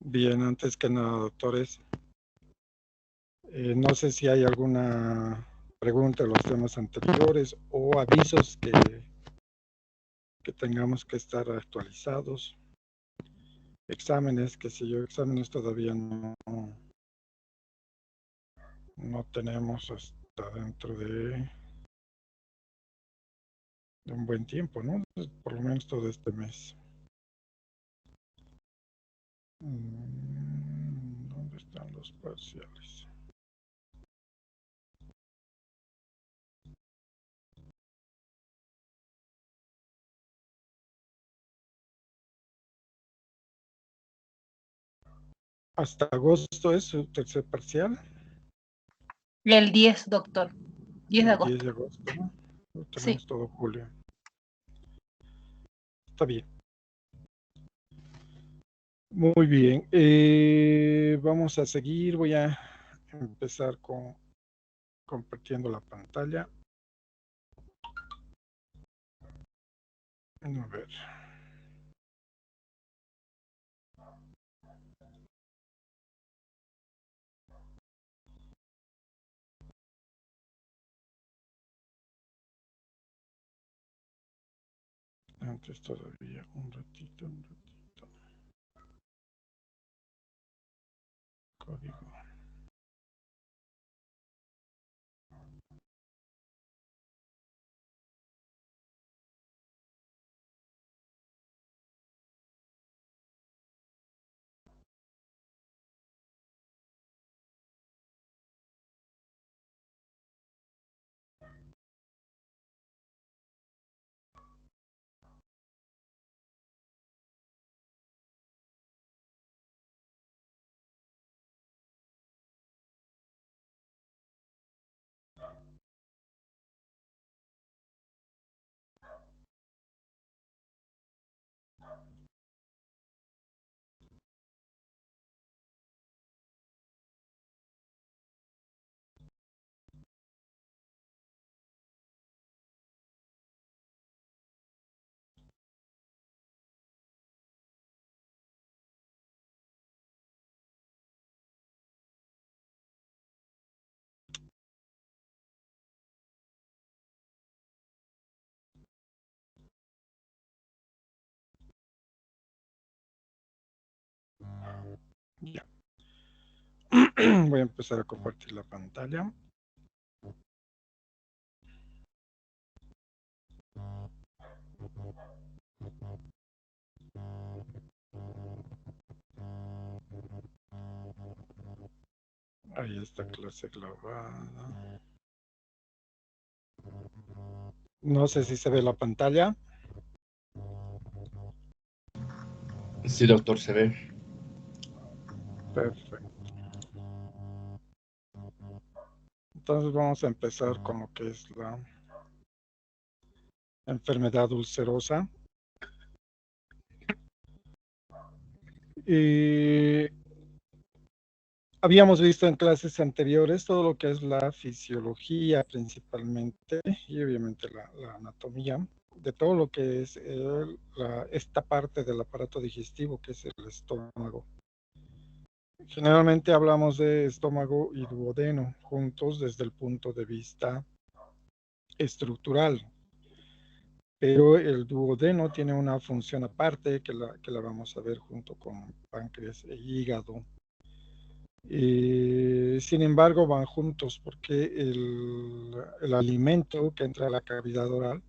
Bien, antes que nada, doctores, no sé si hay alguna pregunta de los temas anteriores o avisos que tengamos que estar actualizados. Exámenes, qué sé yo, exámenes todavía no tenemos hasta dentro de un buen tiempo, ¿no? Por lo menos todo este mes. ¿Dónde están los parciales? ¿Hasta agosto es su tercer parcial? El 10, doctor. 10 de El 10 agosto. de agosto, ¿no? Tenemos Sí. todo julio. Está bien. Muy bien. Vamos a seguir. Voy a empezar compartiendo la pantalla. A ver. Antes todavía un ratito. Código. Ya. Voy a empezar a compartir la pantalla. Ahí está clase grabada. No sé si se ve la pantalla. Sí, doctor, se ve. Perfecto. Entonces vamos a empezar con lo que es la enfermedad ulcerosa. Habíamos visto en clases anteriores todo lo que es la fisiología principalmente y obviamente la anatomía de todo lo que es esta parte del aparato digestivo que es el estómago. Generalmente hablamos de estómago y duodeno juntos desde el punto de vista estructural, pero el duodeno tiene una función aparte que la vamos a ver junto con páncreas e hígado. Sin embargo, van juntos porque el alimento que entra a la cavidad oral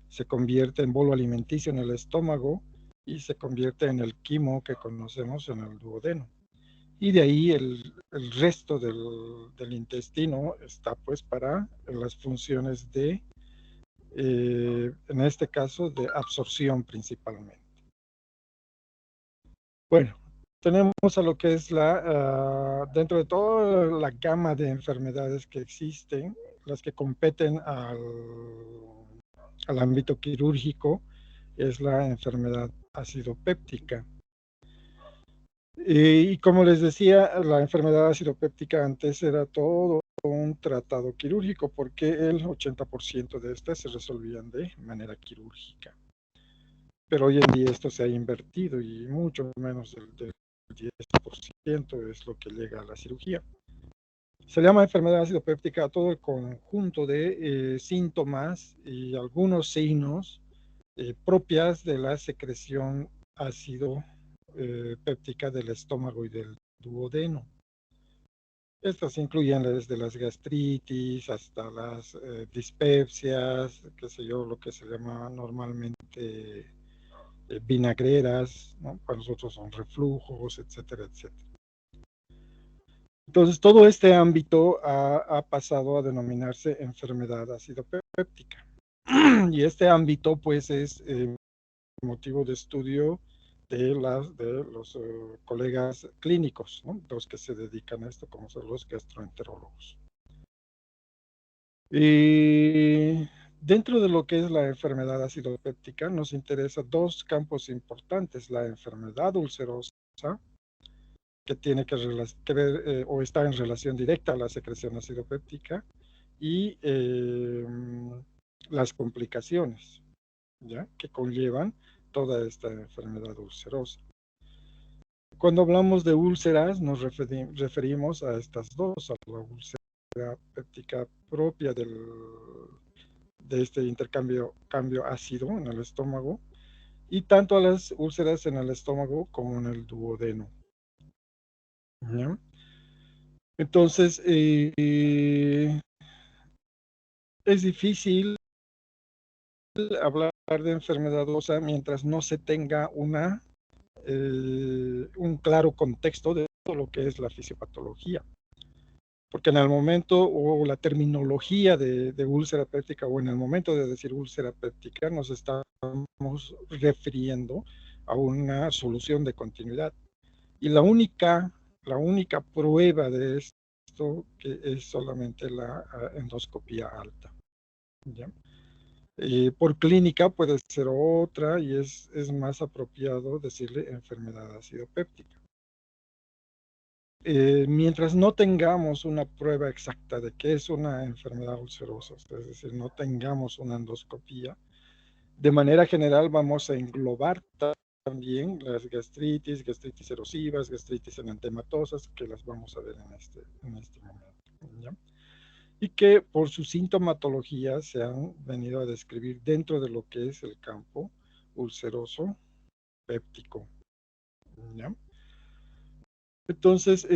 se convierte en bolo alimenticio en el estómago y se convierte en el quimo que conocemos en el duodeno. Y de ahí el resto del intestino está pues para las funciones de, en este caso, de absorción principalmente. Bueno, tenemos a lo que es dentro de toda la gama de enfermedades que existen, las que competen al ámbito quirúrgico, es la enfermedad acidopéptica. Y como les decía, la enfermedad acidopéptica antes era todo un tratado quirúrgico porque el 80% de estas se resolvían de manera quirúrgica. pero hoy en día esto se ha invertido y mucho menos del 10% es lo que llega a la cirugía. Se llama enfermedad ácido péptica a todo el conjunto de síntomas y algunos signos propias de la secreción ácido péptica del estómago y del duodeno. Estas incluyen desde las gastritis hasta las dispepsias, qué sé yo, lo que se llama normalmente vinagreras, ¿no? Para nosotros son reflujos, etcétera, etcétera. Entonces, todo este ámbito ha pasado a denominarse enfermedad ácido péptica. Y este ámbito, pues, es motivo de estudio de los colegas clínicos, ¿no? Los que se dedican a esto, como son los gastroenterólogos. Y dentro de lo que es la enfermedad ácido péptica, nos interesa dos campos importantes: la enfermedad ulcerosa, que tiene que ver o está en relación directa a la secreción ácido péptica, y las complicaciones, ¿ya?, que conllevan toda esta enfermedad ulcerosa. Cuando hablamos de úlceras, nos referimos a estas dos, a la úlcera péptica propia de este cambio ácido en el estómago, y tanto a las úlceras en el estómago como en el duodeno, ¿ya? Entonces, es difícil hablar de enfermedad ulcerosa mientras no se tenga un claro contexto de todo lo que es la fisiopatología. Porque en el momento, o la terminología de úlcera péptica, o en el momento de decir úlcera péptica, nos estamos refiriendo a una solución de continuidad. Y la única prueba de esto que es solamente la endoscopía alta, ¿ya? Por clínica puede ser otra, y es más apropiado decirle enfermedad ácido péptica. Mientras no tengamos una prueba exacta de qué es una enfermedad ulcerosa, es decir, no tengamos una endoscopía, de manera general vamos a englobar también las gastritis erosivas, gastritis enantematosas, que las vamos a ver en este momento, ¿ya? Y que por su sintomatología se han venido a describir dentro de lo que es el campo ulceroso péptico, ¿ya? Entonces,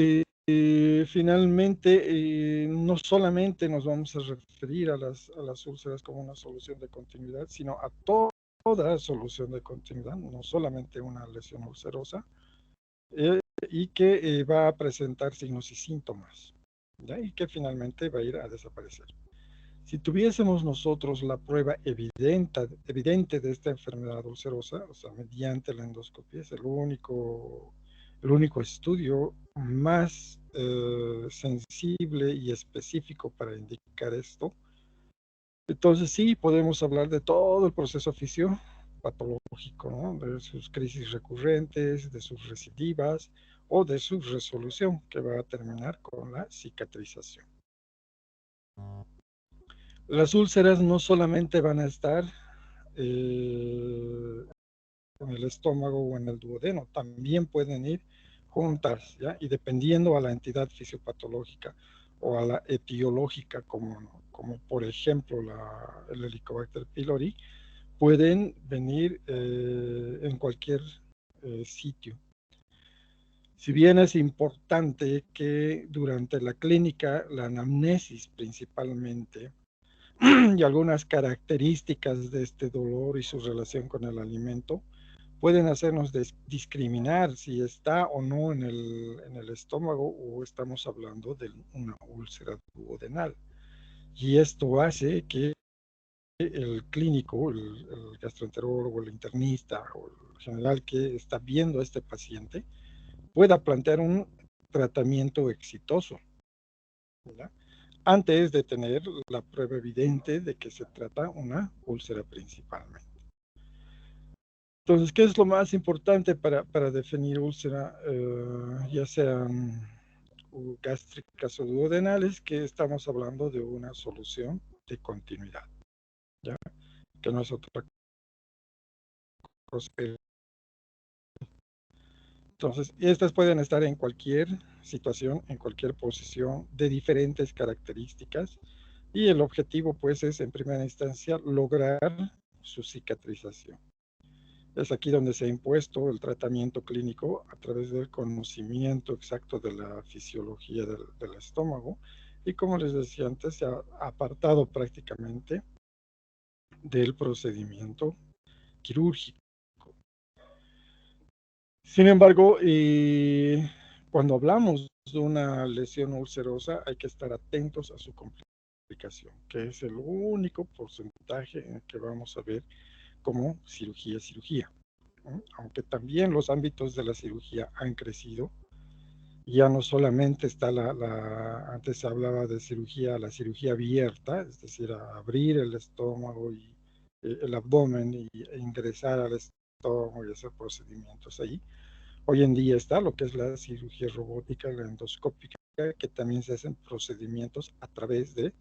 finalmente, no solamente nos vamos a referir a las úlceras como una solución de continuidad, sino a toda solución de continuidad, no solamente una lesión ulcerosa, y que va a presentar signos y síntomas, ¿ya? Y que finalmente va a ir a desaparecer. Si tuviésemos nosotros la prueba evidente de esta enfermedad ulcerosa, o sea, mediante la endoscopia, es el único estudio más sensible y específico para indicar esto, entonces sí podemos hablar de todo el proceso fisiopatológico, ¿no? De sus crisis recurrentes, de sus recidivas o de su resolución, que va a terminar con la cicatrización. Las úlceras no solamente van a estar en el estómago o en el duodeno, también pueden ir juntas, ¿ya? Y dependiendo a la entidad fisiopatológica o a la etiológica, como por ejemplo el Helicobacter pylori, pueden venir en cualquier sitio. Si bien es importante que durante la clínica, la anamnesis principalmente, y algunas características de este dolor y su relación con el alimento pueden hacernos discriminar si está o no en el estómago, o estamos hablando de una úlcera duodenal. Y esto hace que el clínico, el gastroenterólogo, el internista o el general que está viendo a este paciente pueda plantear un tratamiento exitoso, ¿verdad?, antes de tener la prueba evidente de que se trata una úlcera principalmente. Entonces, ¿qué es lo más importante para definir úlcera, ya sean gástricas o duodenales? Que estamos hablando de una solución de continuidad, ¿ya? Que no es otra proceder. Entonces, estas pueden estar en cualquier situación, en cualquier posición, de diferentes características, y el objetivo, pues, es en primera instancia lograr su cicatrización. Es aquí donde se ha impuesto el tratamiento clínico a través del conocimiento exacto de la fisiología del estómago, y como les decía antes, se ha apartado prácticamente del procedimiento quirúrgico. Sin embargo, cuando hablamos de una lesión ulcerosa, hay que estar atentos a su complicación, que es el único porcentaje en el que vamos a ver como cirugía, ¿no? Aunque también los ámbitos de la cirugía han crecido, ya no solamente está antes se hablaba de la cirugía abierta, es decir, abrir el estómago y el abdomen e ingresar al estómago y hacer procedimientos ahí. Hoy en día está lo que es la cirugía robótica, la endoscópica, que también se hacen procedimientos a través de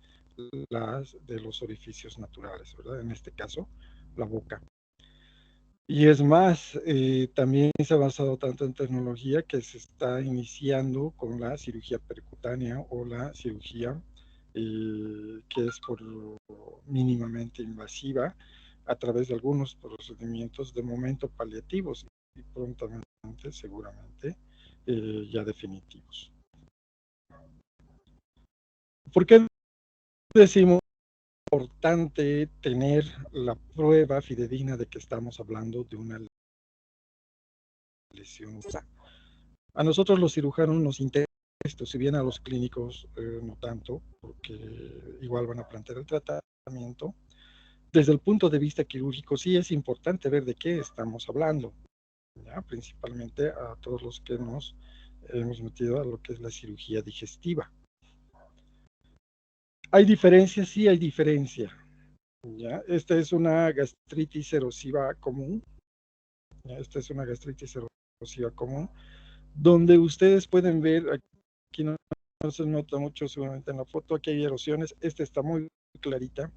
los orificios naturales, ¿verdad? En este caso, la boca. Y es más, también se ha avanzado tanto en tecnología que se está iniciando con la cirugía percutánea o la cirugía que es por mínimamente invasiva a través de algunos procedimientos de momento paliativos y prontamente, seguramente, ya definitivos. ¿Por qué decimos importante tener la prueba fidedigna de que estamos hablando de una lesión? A nosotros los cirujanos nos interesa esto, si bien a los clínicos no tanto, porque igual van a plantear el tratamiento. Desde el punto de vista quirúrgico sí es importante ver de qué estamos hablando, ¿ya? Principalmente a todos los que nos hemos metido a lo que es la cirugía digestiva. ¿Hay diferencias? Sí hay diferencia, ¿ya? Esta es una gastritis erosiva común, ¿ya? Esta es una gastritis erosiva común, donde ustedes pueden ver, aquí no se nota mucho seguramente en la foto, aquí hay erosiones, esta está muy clarita.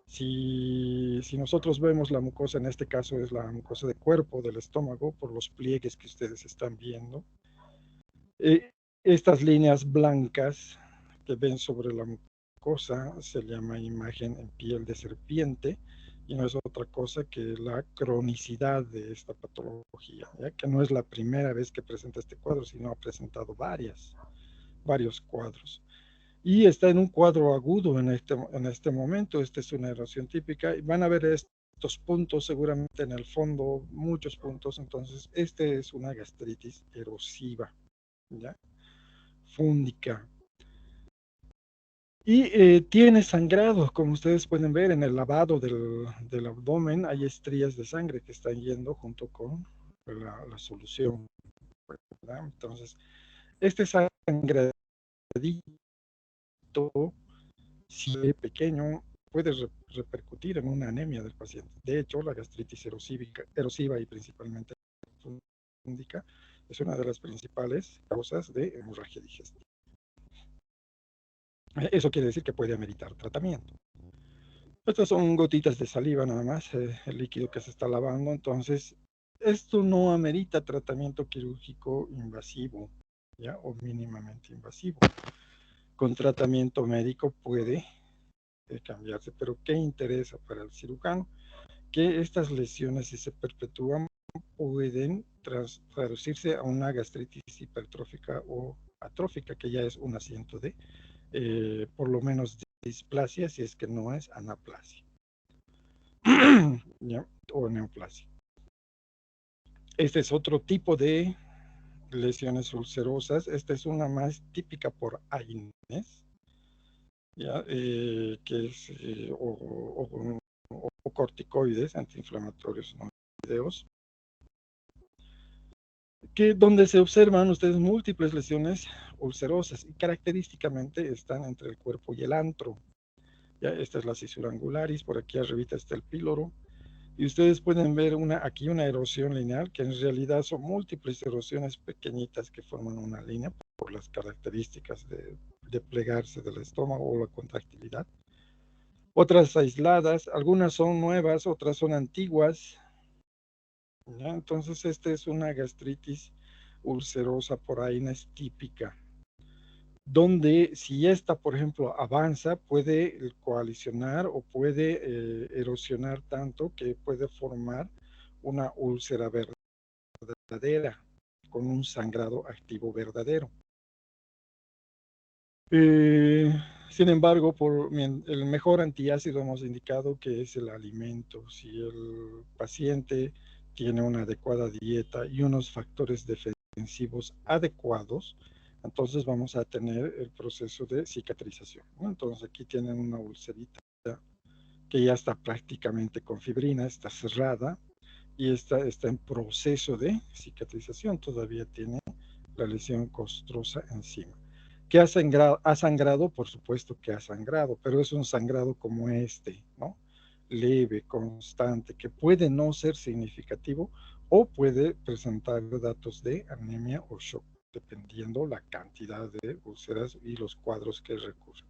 Si nosotros vemos la mucosa, en este caso es la mucosa de cuerpo del estómago, por los pliegues que ustedes están viendo, estas líneas blancas que ven sobre la mucosa se llama imagen en piel de serpiente, y no es otra cosa que la cronicidad de esta patología, ¿ya? Que no es la primera vez que presenta este cuadro, sino ha presentado varios cuadros. Y está en un cuadro agudo en este momento. Esta es una erosión típica, y van a ver estos puntos seguramente en el fondo, muchos puntos. Entonces, este es una gastritis erosiva, ¿ya? Fúndica. Y tiene sangrado, como ustedes pueden ver en el lavado del abdomen, hay estrías de sangre que están yendo junto con la solución, ¿verdad? Entonces, este sangradito, si es pequeño, puede repercutir en una anemia del paciente. De hecho, la gastritis erosiva y principalmente fúndica es una de las principales causas de hemorragia digestiva. Eso quiere decir que puede ameritar tratamiento. Estas son gotitas de saliva nada más, el líquido que se está lavando. Entonces, esto no amerita tratamiento quirúrgico invasivo, ¿ya? O mínimamente invasivo. Con tratamiento médico puede cambiarse, pero ¿qué interesa para el cirujano? Que estas lesiones, si se perpetúan, pueden traducirse a una gastritis hipertrófica o atrófica, que ya es un asiento de por lo menos displasia, si es que no es anaplasia, ¿ya? O neoplasia. Este es otro tipo de lesiones ulcerosas. Esta es una más típica por AINES, ¿ya? Que es o corticoides antiinflamatorios no esteroideos, que donde se observan ustedes múltiples lesiones ulcerosas, y característicamente están entre el cuerpo y el antro. Ya, esta es la cisura angularis, por aquí arribita está el píloro, y ustedes pueden ver aquí una erosión lineal, que en realidad son múltiples erosiones pequeñitas que forman una línea por las características de plegarse del estómago o la contractilidad. Otras aisladas, algunas son nuevas, otras son antiguas, ¿ya? Entonces, esta es una gastritis ulcerosa por Aenes típica, donde si esta, por ejemplo, avanza, puede coalicionar o puede erosionar tanto que puede formar una úlcera verdadera con un sangrado activo verdadero. Sin embargo, el mejor antiácido hemos indicado que es el alimento. Si el paciente tiene una adecuada dieta y unos factores defensivos adecuados, entonces vamos a tener el proceso de cicatrización, ¿no? Entonces aquí tienen una ulcerita que ya está prácticamente con fibrina, está cerrada y está en proceso de cicatrización, todavía tiene la lesión costrosa encima. ¿Que ha sangrado? Por supuesto que ha sangrado, pero es un sangrado como este, ¿no? Leve, constante, que puede no ser significativo o puede presentar datos de anemia o shock, dependiendo la cantidad de úlceras y los cuadros que recurren.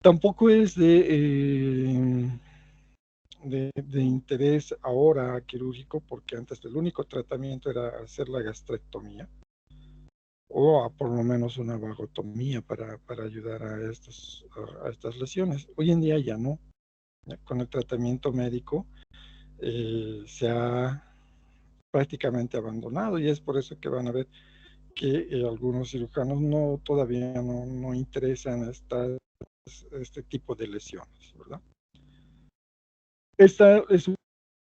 Tampoco es de interés ahora quirúrgico, porque antes el único tratamiento era hacer la gastrectomía o por lo menos una vagotomía para ayudar a estas lesiones. Hoy en día ya no. ¿Ya? Con el tratamiento médico se ha prácticamente abandonado y es por eso que van a ver que algunos cirujanos todavía no interesan este tipo de lesiones, ¿verdad? Esta es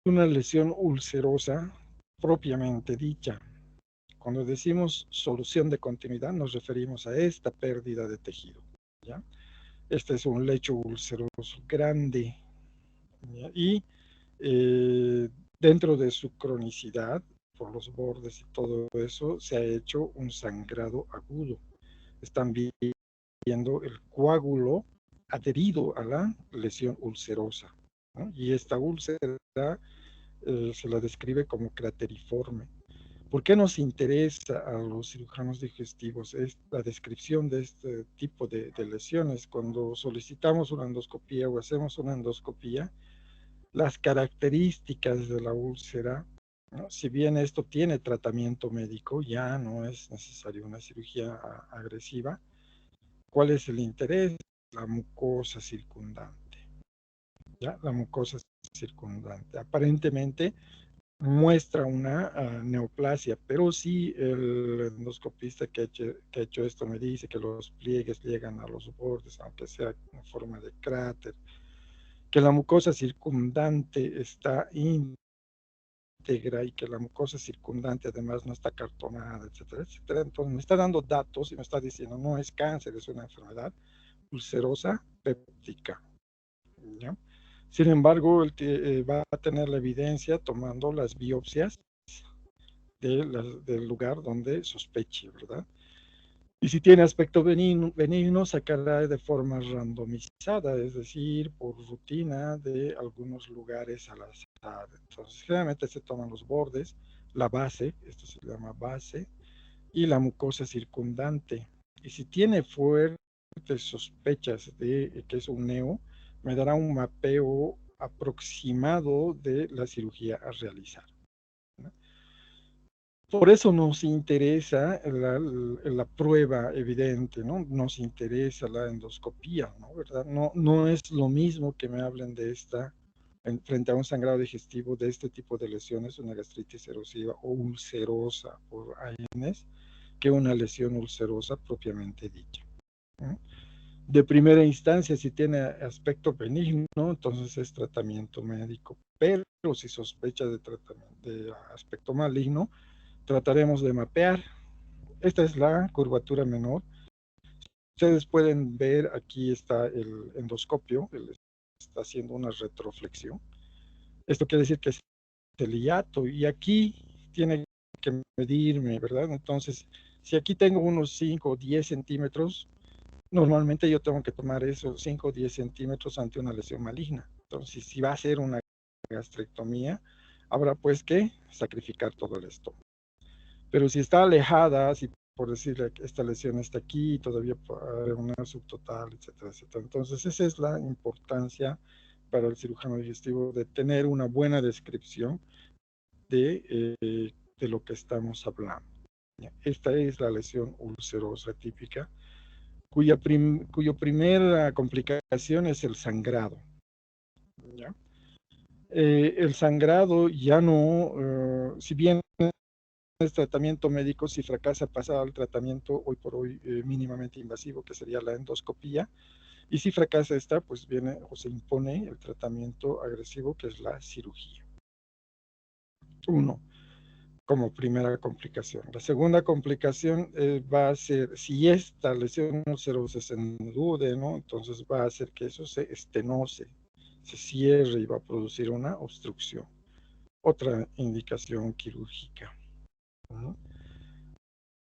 una lesión ulcerosa propiamente dicha. Cuando decimos solución de continuidad, nos referimos a esta pérdida de tejido, ¿ya? Este es un lecho ulceroso grande, ¿ya? Y dentro de su cronicidad, por los bordes y todo eso, se ha hecho un sangrado agudo. Están viendo el coágulo adherido a la lesión ulcerosa, ¿no? Y esta úlcera se la describe como crateriforme. ¿Por qué nos interesa a los cirujanos digestivos la descripción de este tipo de lesiones? Cuando solicitamos una endoscopía o hacemos una endoscopía, las características de la úlcera, ¿no? Si bien esto tiene tratamiento médico, ya no es necesario una cirugía agresiva. ¿Cuál es el interés? La mucosa circundante, ¿ya? La mucosa circundante. Aparentemente muestra una neoplasia, pero si el endoscopista que ha hecho esto me dice que los pliegues llegan a los bordes, aunque sea en forma de cráter, que la mucosa circundante está íntegra y que la mucosa circundante además no está cartonada, etcétera, etcétera. Entonces me está dando datos y me está diciendo no es cáncer, es una enfermedad ulcerosa péptica, ¿ya? Sin embargo, va a tener la evidencia tomando las biopsias del lugar donde sospeche, ¿verdad? Y si tiene aspecto benigno, sacará de forma randomizada, es decir, por rutina de algunos lugares al azar. Entonces, generalmente se toman los bordes, la base, esto se llama base, y la mucosa circundante. Y si tiene fuertes sospechas de que es un neo, me dará un mapeo aproximado de la cirugía a realizar, ¿no? Por eso nos interesa la prueba evidente, ¿no? Nos interesa la endoscopía, ¿no? ¿Verdad? No es lo mismo que me hablen de frente a un sangrado digestivo de este tipo de lesiones, una gastritis erosiva o ulcerosa por Aenes, que una lesión ulcerosa propiamente dicha, ¿no? De primera instancia, si tiene aspecto benigno, entonces es tratamiento médico, pero si sospecha de aspecto maligno, trataremos de mapear. Esta es la curvatura menor. Ustedes pueden ver, aquí está el endoscopio, él está haciendo una retroflexión. Esto quiere decir que es el hiato y aquí tiene que medirme, ¿verdad? Entonces, si aquí tengo unos 5 o 10 centímetros, normalmente yo tengo que tomar esos 5 o 10 centímetros ante una lesión maligna. Entonces, si va a ser una gastrectomía, habrá pues que sacrificar todo el estómago. Pero si está alejada, si por decirle que esta lesión está aquí, todavía puede una subtotal, etcétera, etcétera. Entonces, esa es la importancia para el cirujano digestivo de tener una buena descripción de lo que estamos hablando. Esta es la lesión ulcerosa típica, cuyo primera complicación es el sangrado. ¿Ya? El sangrado ya no, si bien es tratamiento médico, si fracasa pasa al tratamiento hoy por hoy mínimamente invasivo, que sería la endoscopía, y si fracasa esta, pues viene o se impone el tratamiento agresivo, que es la cirugía. Uno, como primera complicación. La segunda complicación va a ser, si esta lesión ulcerosa es en el duodeno, entonces va a hacer que eso se estenose, se cierre y va a producir una obstrucción. Otra indicación quirúrgica. ¿No?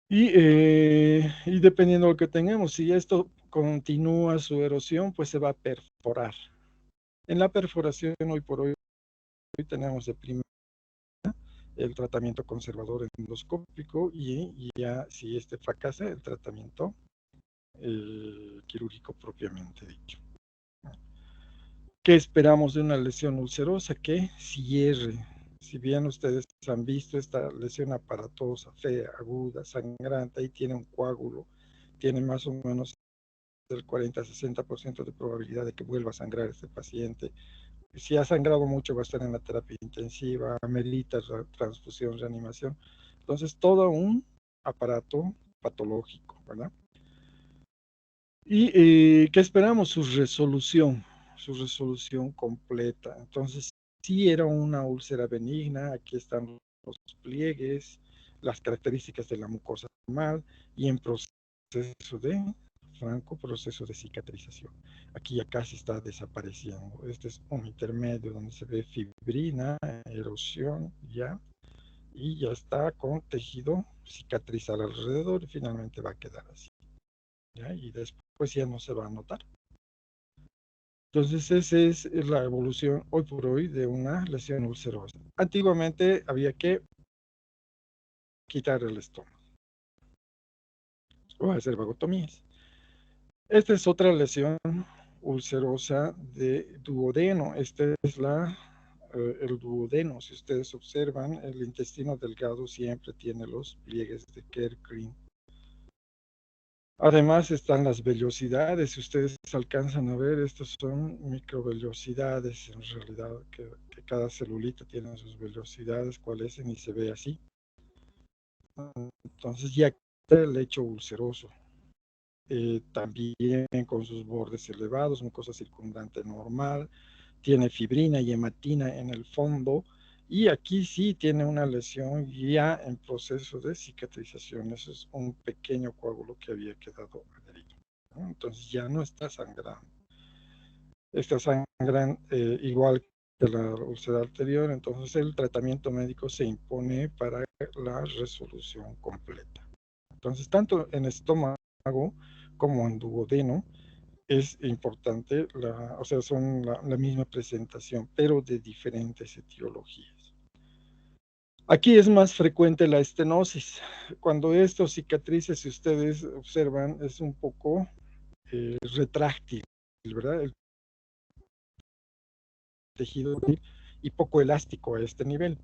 Y dependiendo de lo que tengamos, si esto continúa su erosión, pues se va a perforar. En la perforación, hoy por hoy tenemos de primera el tratamiento conservador endoscópico y ya si este fracasa, el tratamiento quirúrgico propiamente dicho. ¿Qué esperamos de una lesión ulcerosa? Que cierre. Si bien ustedes han visto esta lesión aparatosa, fea, aguda, sangrante, ahí tiene un coágulo, tiene más o menos del 40-60% de probabilidad de que vuelva a sangrar este paciente. Si ha sangrado mucho va a estar en la terapia intensiva, amerita transfusión, reanimación. Entonces, todo un aparato patológico, ¿verdad? ¿Y qué esperamos? Su resolución completa. Entonces, si era una úlcera benigna, aquí están los pliegues, las características de la mucosa normal y en proceso de franco proceso de cicatrización. Aquí ya casi está desapareciendo. Este es un intermedio donde se ve fibrina, erosión, ya, y ya está con tejido cicatrizal alrededor y finalmente va a quedar así. ¿Ya? Y después ya no se va a notar. Entonces, esa es la evolución hoy por hoy de una lesión ulcerosa. Antiguamente había que quitar el estómago o hacer vagotomías. Esta es otra lesión ulcerosa de duodeno. Este es el duodeno. Si ustedes observan, el intestino delgado siempre tiene los pliegues de Kerckring. Además están las vellosidades, si ustedes alcanzan a ver, estas son microvellosidades en realidad, que cada celulita tiene sus vellosidades, cuáles y se ve así. Entonces ya está el lecho ulceroso, también con sus bordes elevados, mucosa circundante normal, tiene fibrina y hematina en el fondo, y aquí sí tiene una lesión ya en proceso de cicatrización. Eso es un pequeño coágulo que había quedado adherido, ¿no? Entonces ya no está sangrando. Está sangrando igual que la úlcera anterior, entonces el tratamiento médico se impone para la resolución completa. Entonces, tanto en estómago como en duodeno, es importante, o sea, son la misma presentación, pero de diferentes etiologías. Aquí es más frecuente la estenosis. Cuando estos cicatrices, si ustedes observan, es un poco retráctil, ¿verdad? El tejido y poco elástico a este nivel.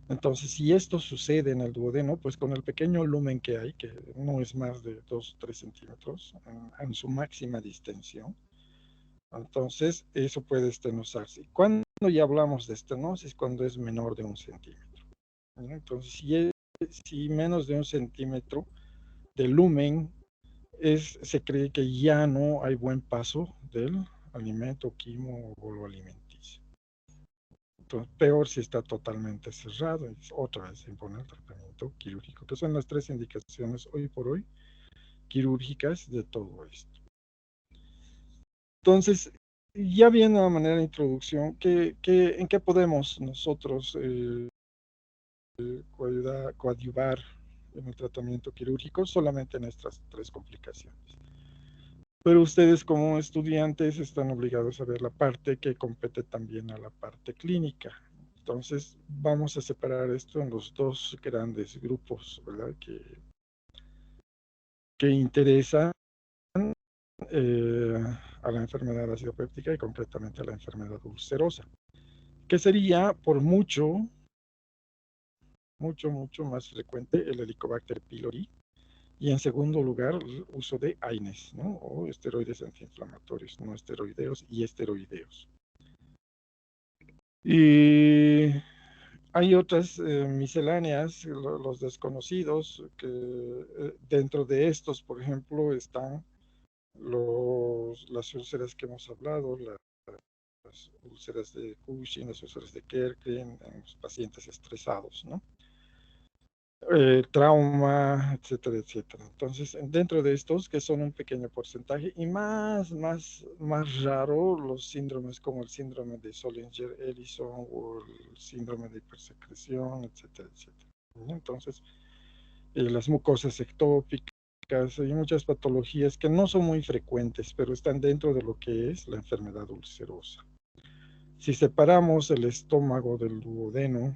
Entonces, si esto sucede en el duodeno, pues con el pequeño lumen que hay, que no es más de 2 o 3 centímetros en su máxima distensión, entonces eso puede estenosarse. Cuando ya hablamos de estenosis, cuando es menor de 1 centímetro. Entonces, si menos de 1 centímetro de lumen, se cree que ya no hay buen paso del alimento, quimo o bolo alimenticio. Entonces, peor si está totalmente cerrado, y otra vez se impone el tratamiento quirúrgico, que son las 3 indicaciones hoy por hoy quirúrgicas de todo esto. Entonces, ya viendo de manera de introducción, ¿en qué podemos nosotros coadyuvar en el tratamiento quirúrgico? Solamente en estas 3 complicaciones. Pero ustedes como estudiantes están obligados a ver la parte que compete también a la parte clínica. Entonces, vamos a separar esto en los 2 grandes grupos, ¿verdad? Que interesan a la enfermedad ácido péptica y concretamente a la enfermedad ulcerosa, que sería por mucho mucho más frecuente el Helicobacter pylori. Y en segundo lugar, el uso de AINES, ¿no? O esteroides antiinflamatorios, no esteroideos y esteroideos. Y hay otras misceláneas, los desconocidos, que dentro de estos, por ejemplo, están las úlceras que hemos hablado, las úlceras de Cushing, las úlceras de Kerken, en los pacientes estresados, ¿no? Trauma, etcétera, etcétera. Entonces, dentro de estos, que son un pequeño porcentaje, y más raro, los síndromes como el síndrome de Zollinger-Ellison o el síndrome de hipersecreción, etcétera, etcétera. Entonces, las mucosas ectópicas, hay muchas patologías que no son muy frecuentes, pero están dentro de lo que es la enfermedad ulcerosa. Si separamos el estómago del duodeno,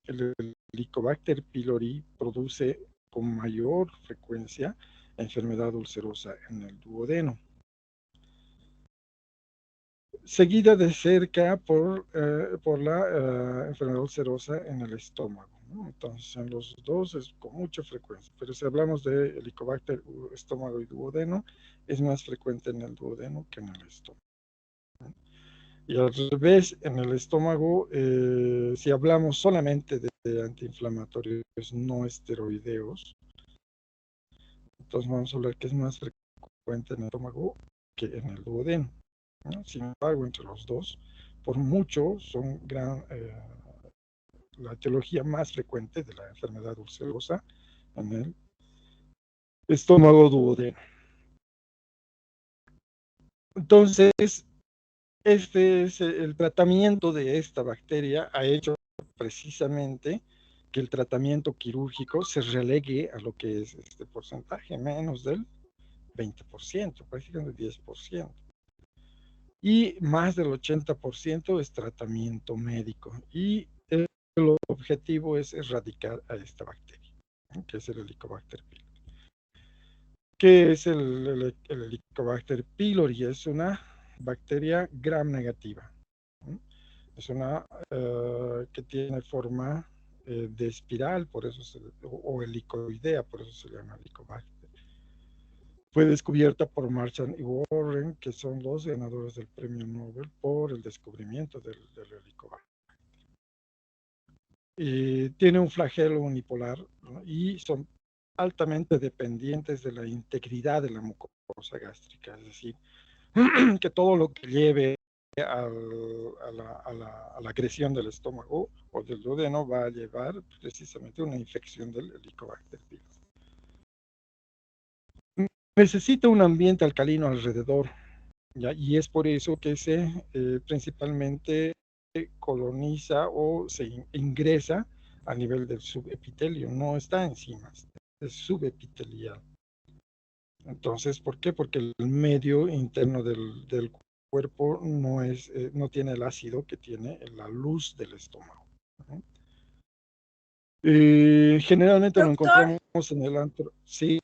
el Helicobacter pylori produce con mayor frecuencia enfermedad ulcerosa en el duodeno, seguida de cerca por la enfermedad ulcerosa en el estómago, ¿no? Entonces, en los dos es con mucha frecuencia, pero si hablamos de Helicobacter estómago y duodeno, es más frecuente en el duodeno que en el estómago. Y al revés, en el estómago, si hablamos solamente de antiinflamatorios no esteroideos, entonces vamos a hablar que es más frecuente en el estómago que en el duodeno, ¿no? Sin embargo, entre los dos, por mucho, son la etiología más frecuente de la enfermedad ulcerosa en el estómago duodeno. Entonces, este es el tratamiento de esta bacteria ha hecho precisamente que el tratamiento quirúrgico se relegue a lo que es este porcentaje, menos del 20%, prácticamente 10%. Y más del 80% es tratamiento médico. Y el objetivo es erradicar a esta bacteria, ¿no? Que es el Helicobacter pylori. ¿Qué es el Helicobacter pylori? Es una bacteria gram negativa, ¿no? Es una que tiene forma de espiral, por eso o helicoidea, por eso se llama Helicobacter. Fue descubierta por Marchand y Warren, que son los ganadores del premio Nobel por el descubrimiento del Helicobacter. Tiene un flagelo unipolar, ¿no? Y son altamente dependientes de la integridad de la mucosa gástrica, es decir, que todo lo que lleve a la agresión del estómago o del duodeno va a llevar precisamente una infección del Helicobacter pylori. Necesita un ambiente alcalino alrededor, ¿ya? Y es por eso que se principalmente coloniza o se ingresa a nivel del subepitelio, no está encima, es subepitelial. Entonces, ¿por qué? Porque el medio interno del cuerpo no tiene el ácido que tiene la luz del estómago, ¿no? Generalmente lo Doctor, encontramos en el antro. Sí,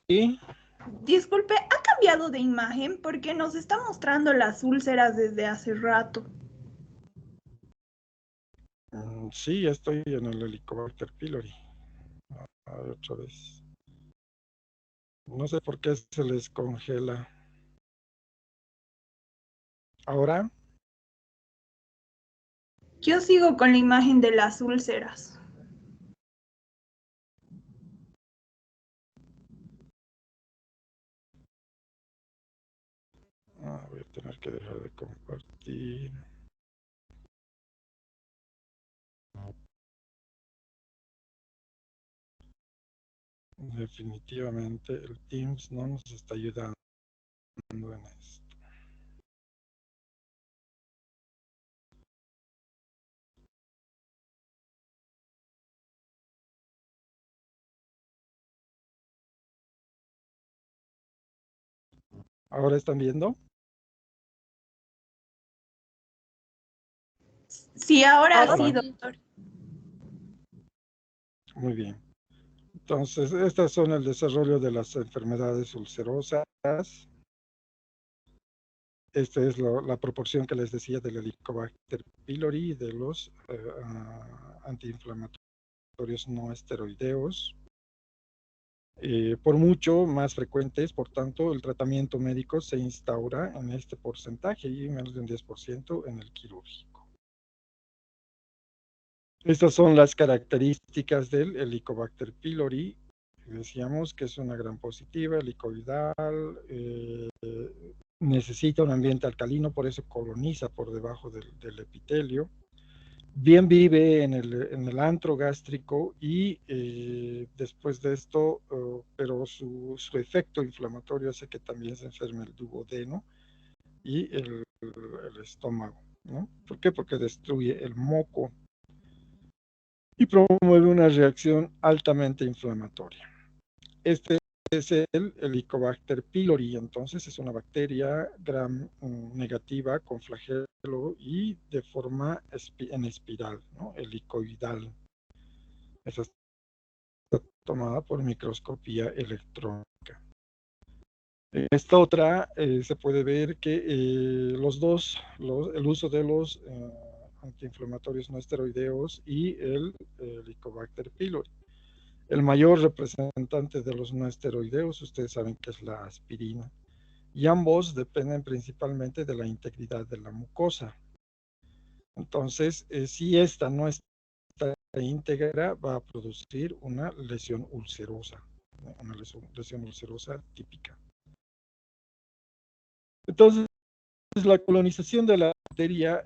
disculpe, ¿ha cambiado de imagen? Porque nos está mostrando las úlceras desde hace rato. sí, estoy en el Helicobacter pylori. Otra vez. No sé por qué se les congela. Ahora, Yo sigo con la imagen de las úlceras. voy a tener que dejar de compartir. Definitivamente el Teams no nos está ayudando en esto. ¿Ahora están viendo? Sí, ahora sí, Hola, doctor. muy bien. Entonces, estas son el desarrollo de las enfermedades ulcerosas. Esta es la proporción que les decía del Helicobacter pylori y de los antiinflamatorios antiinflamatorios no esteroideos, por mucho más frecuentes. Por tanto, el tratamiento médico se instaura en este porcentaje y menos de un 10% en el quirúrgico. Estas son las características del Helicobacter pylori. Decíamos que es una gran positiva, helicoidal, necesita un ambiente alcalino, por eso coloniza por debajo del epitelio. Bien vive en el antro gástrico y después de esto, pero su efecto inflamatorio hace que también se enferme el duodeno y el estómago, ¿no? ¿Por qué? Porque destruye el moco y promueve una reacción altamente inflamatoria. Este es el Helicobacter pylori, entonces es una bacteria gram negativa con flagelo y de forma en espiral, ¿no? Helicoidal. Esta está tomada por microscopía electrónica. En esta otra se puede ver que el uso de los antiinflamatorios no esteroideos y el Helicobacter pylori. El mayor representante de los no esteroideos, ustedes saben que es la aspirina, y ambos dependen principalmente de la integridad de la mucosa. Entonces, si esta no está íntegra, va a producir una lesión ulcerosa típica. Entonces, la colonización de la bacteria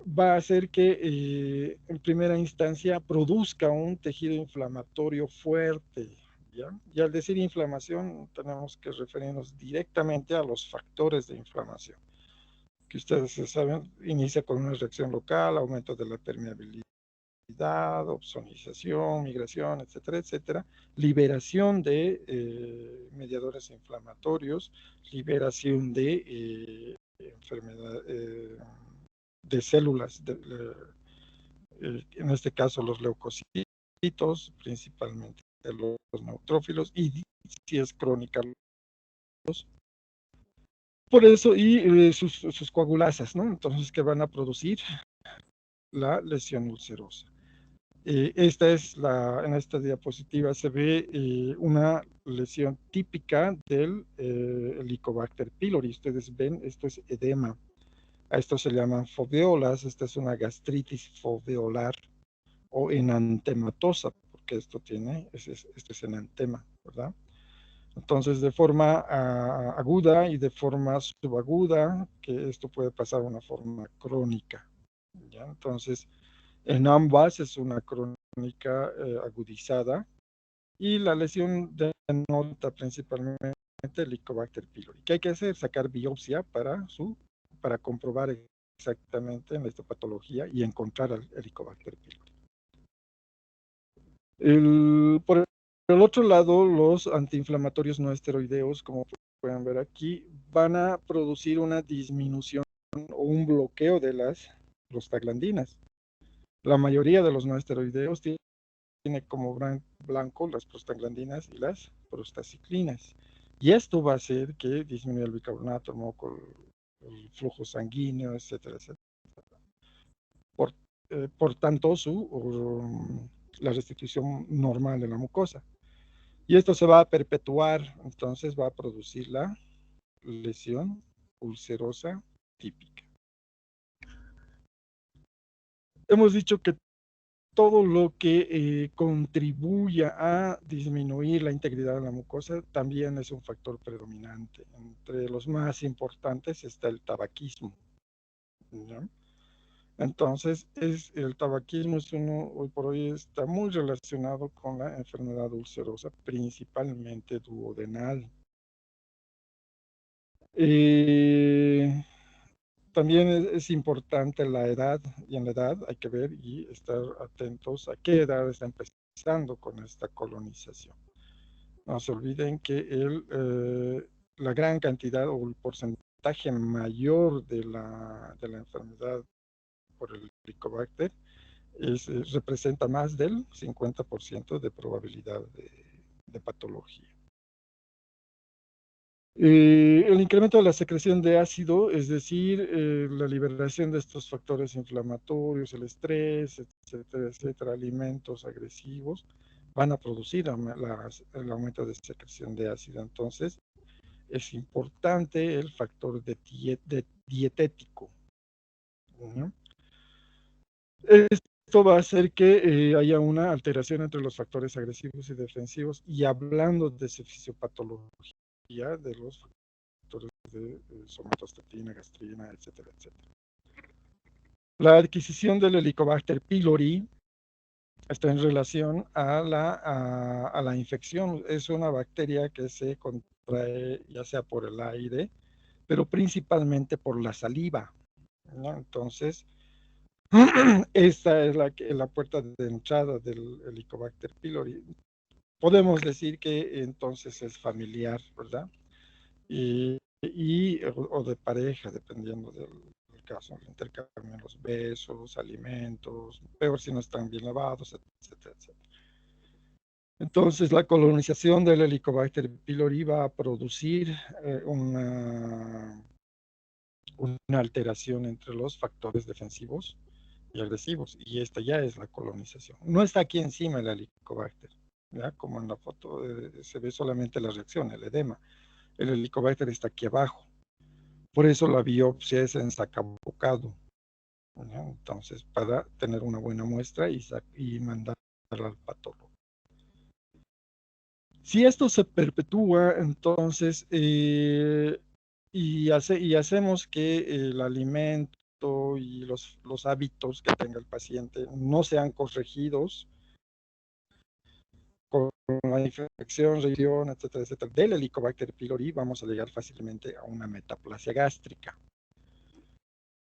va a hacer que en primera instancia produzca un tejido inflamatorio fuerte, ¿ya? Y al decir inflamación tenemos que referirnos directamente a los factores de inflamación, que ustedes saben, inicia con una reacción local, aumento de la permeabilidad, ozonización, migración, etcétera, etcétera, liberación de mediadores inflamatorios, liberación de enfermedad, de células, en este caso los leucocitos, principalmente los neutrófilos, y si es crónica, por eso, y sus coagulasas, ¿no? Entonces, que van a producir la lesión ulcerosa. En esta diapositiva se ve una lesión típica del Helicobacter pylori. Ustedes ven, esto es edema. A esto se llaman foveolas. Esta es una gastritis foveolar o enantematosa, porque esto es enantema, ¿verdad? Entonces, de forma aguda y de forma subaguda, que esto puede pasar a una forma crónica, ¿ya? Entonces, en ambas es una crónica agudizada y la lesión denota principalmente el Helicobacter pylori. ¿Qué hay que hacer? Sacar biopsia para comprobar exactamente en esta patología y encontrar el Helicobacter pylori. Por el otro lado, los antiinflamatorios no esteroideos, como pueden ver aquí, van a producir una disminución o un bloqueo de las prostaglandinas. La mayoría de los no esteroideos tiene como blanco las prostaglandinas y las prostaciclinas. Y esto va a hacer que disminuya el bicarbonato, el moco, el flujo sanguíneo, etcétera, etcétera. Por tanto, la restitución normal de la mucosa. Y esto se va a perpetuar, entonces va a producir la lesión ulcerosa típica. Hemos dicho que todo lo que contribuya a disminuir la integridad de la mucosa también es un factor predominante. Entre los más importantes está el tabaquismo, ¿no? Entonces, el tabaquismo hoy por hoy está muy relacionado con la enfermedad ulcerosa, principalmente duodenal. También es importante la edad, y en la edad hay que ver y estar atentos a qué edad está empezando con esta colonización. No se olviden que la gran cantidad o el porcentaje mayor de la enfermedad por el Helicobacter representa más del 50% de probabilidad de patología. El incremento de la secreción de ácido, es decir, la liberación de estos factores inflamatorios, el estrés, etcétera, etcétera, alimentos agresivos, van a producir el aumento de secreción de ácido. Entonces, es importante el factor dietético, ¿no? Esto va a hacer que haya una alteración entre los factores agresivos y defensivos, y hablando de fisiopatología de los factores de somatostatina, gastrina, etcétera, etcétera. La adquisición del Helicobacter pylori está en relación a la infección. Es una bacteria que se contrae ya sea por el aire, pero principalmente por la saliva, ¿no? Entonces, esta es la puerta de entrada del Helicobacter pylori. Podemos decir que entonces es familiar, ¿verdad? O de pareja, dependiendo del caso. Intercambian los besos, alimentos, peor si no están bien lavados, etcétera, etcétera. Entonces, la colonización del Helicobacter pylori va a producir una alteración entre los factores defensivos y agresivos, y esta ya es la colonización. No está aquí encima el Helicobacter, ¿ya? Como en la foto se ve solamente la reacción, el edema. El Helicobacter está aquí abajo. Por eso la biopsia es en sacabocado, ¿ya? Entonces, para tener una buena muestra y mandarla al patólogo. Si esto se perpetúa, entonces, y hacemos que el alimento y los hábitos que tenga el paciente no sean corregidos con la infección, revisión, etcétera, etcétera, del Helicobacter pylori, vamos a llegar fácilmente a una metaplasia gástrica.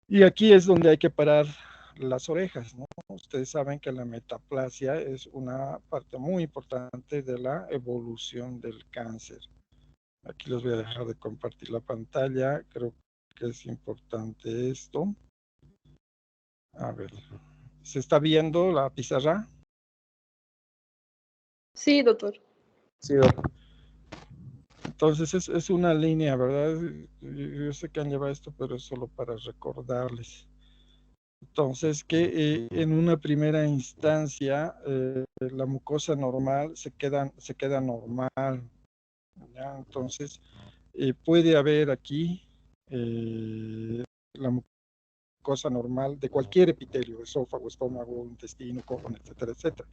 Y aquí es donde hay que parar las orejas, ¿no? Ustedes saben que la metaplasia es una parte muy importante de la evolución del cáncer. Aquí les voy a dejar de compartir la pantalla, creo que es importante esto. A ver, ¿se está viendo la pizarra? Sí, doctor. Sí, doctor. Entonces es una línea, ¿verdad? Yo sé que han llevado esto, pero es solo para recordarles. Entonces, que en una primera instancia la mucosa normal se queda normal, ¿ya? Entonces, puede haber aquí la mucosa normal de cualquier epitelio, esófago, estómago, intestino, colon, etcétera, etcétera.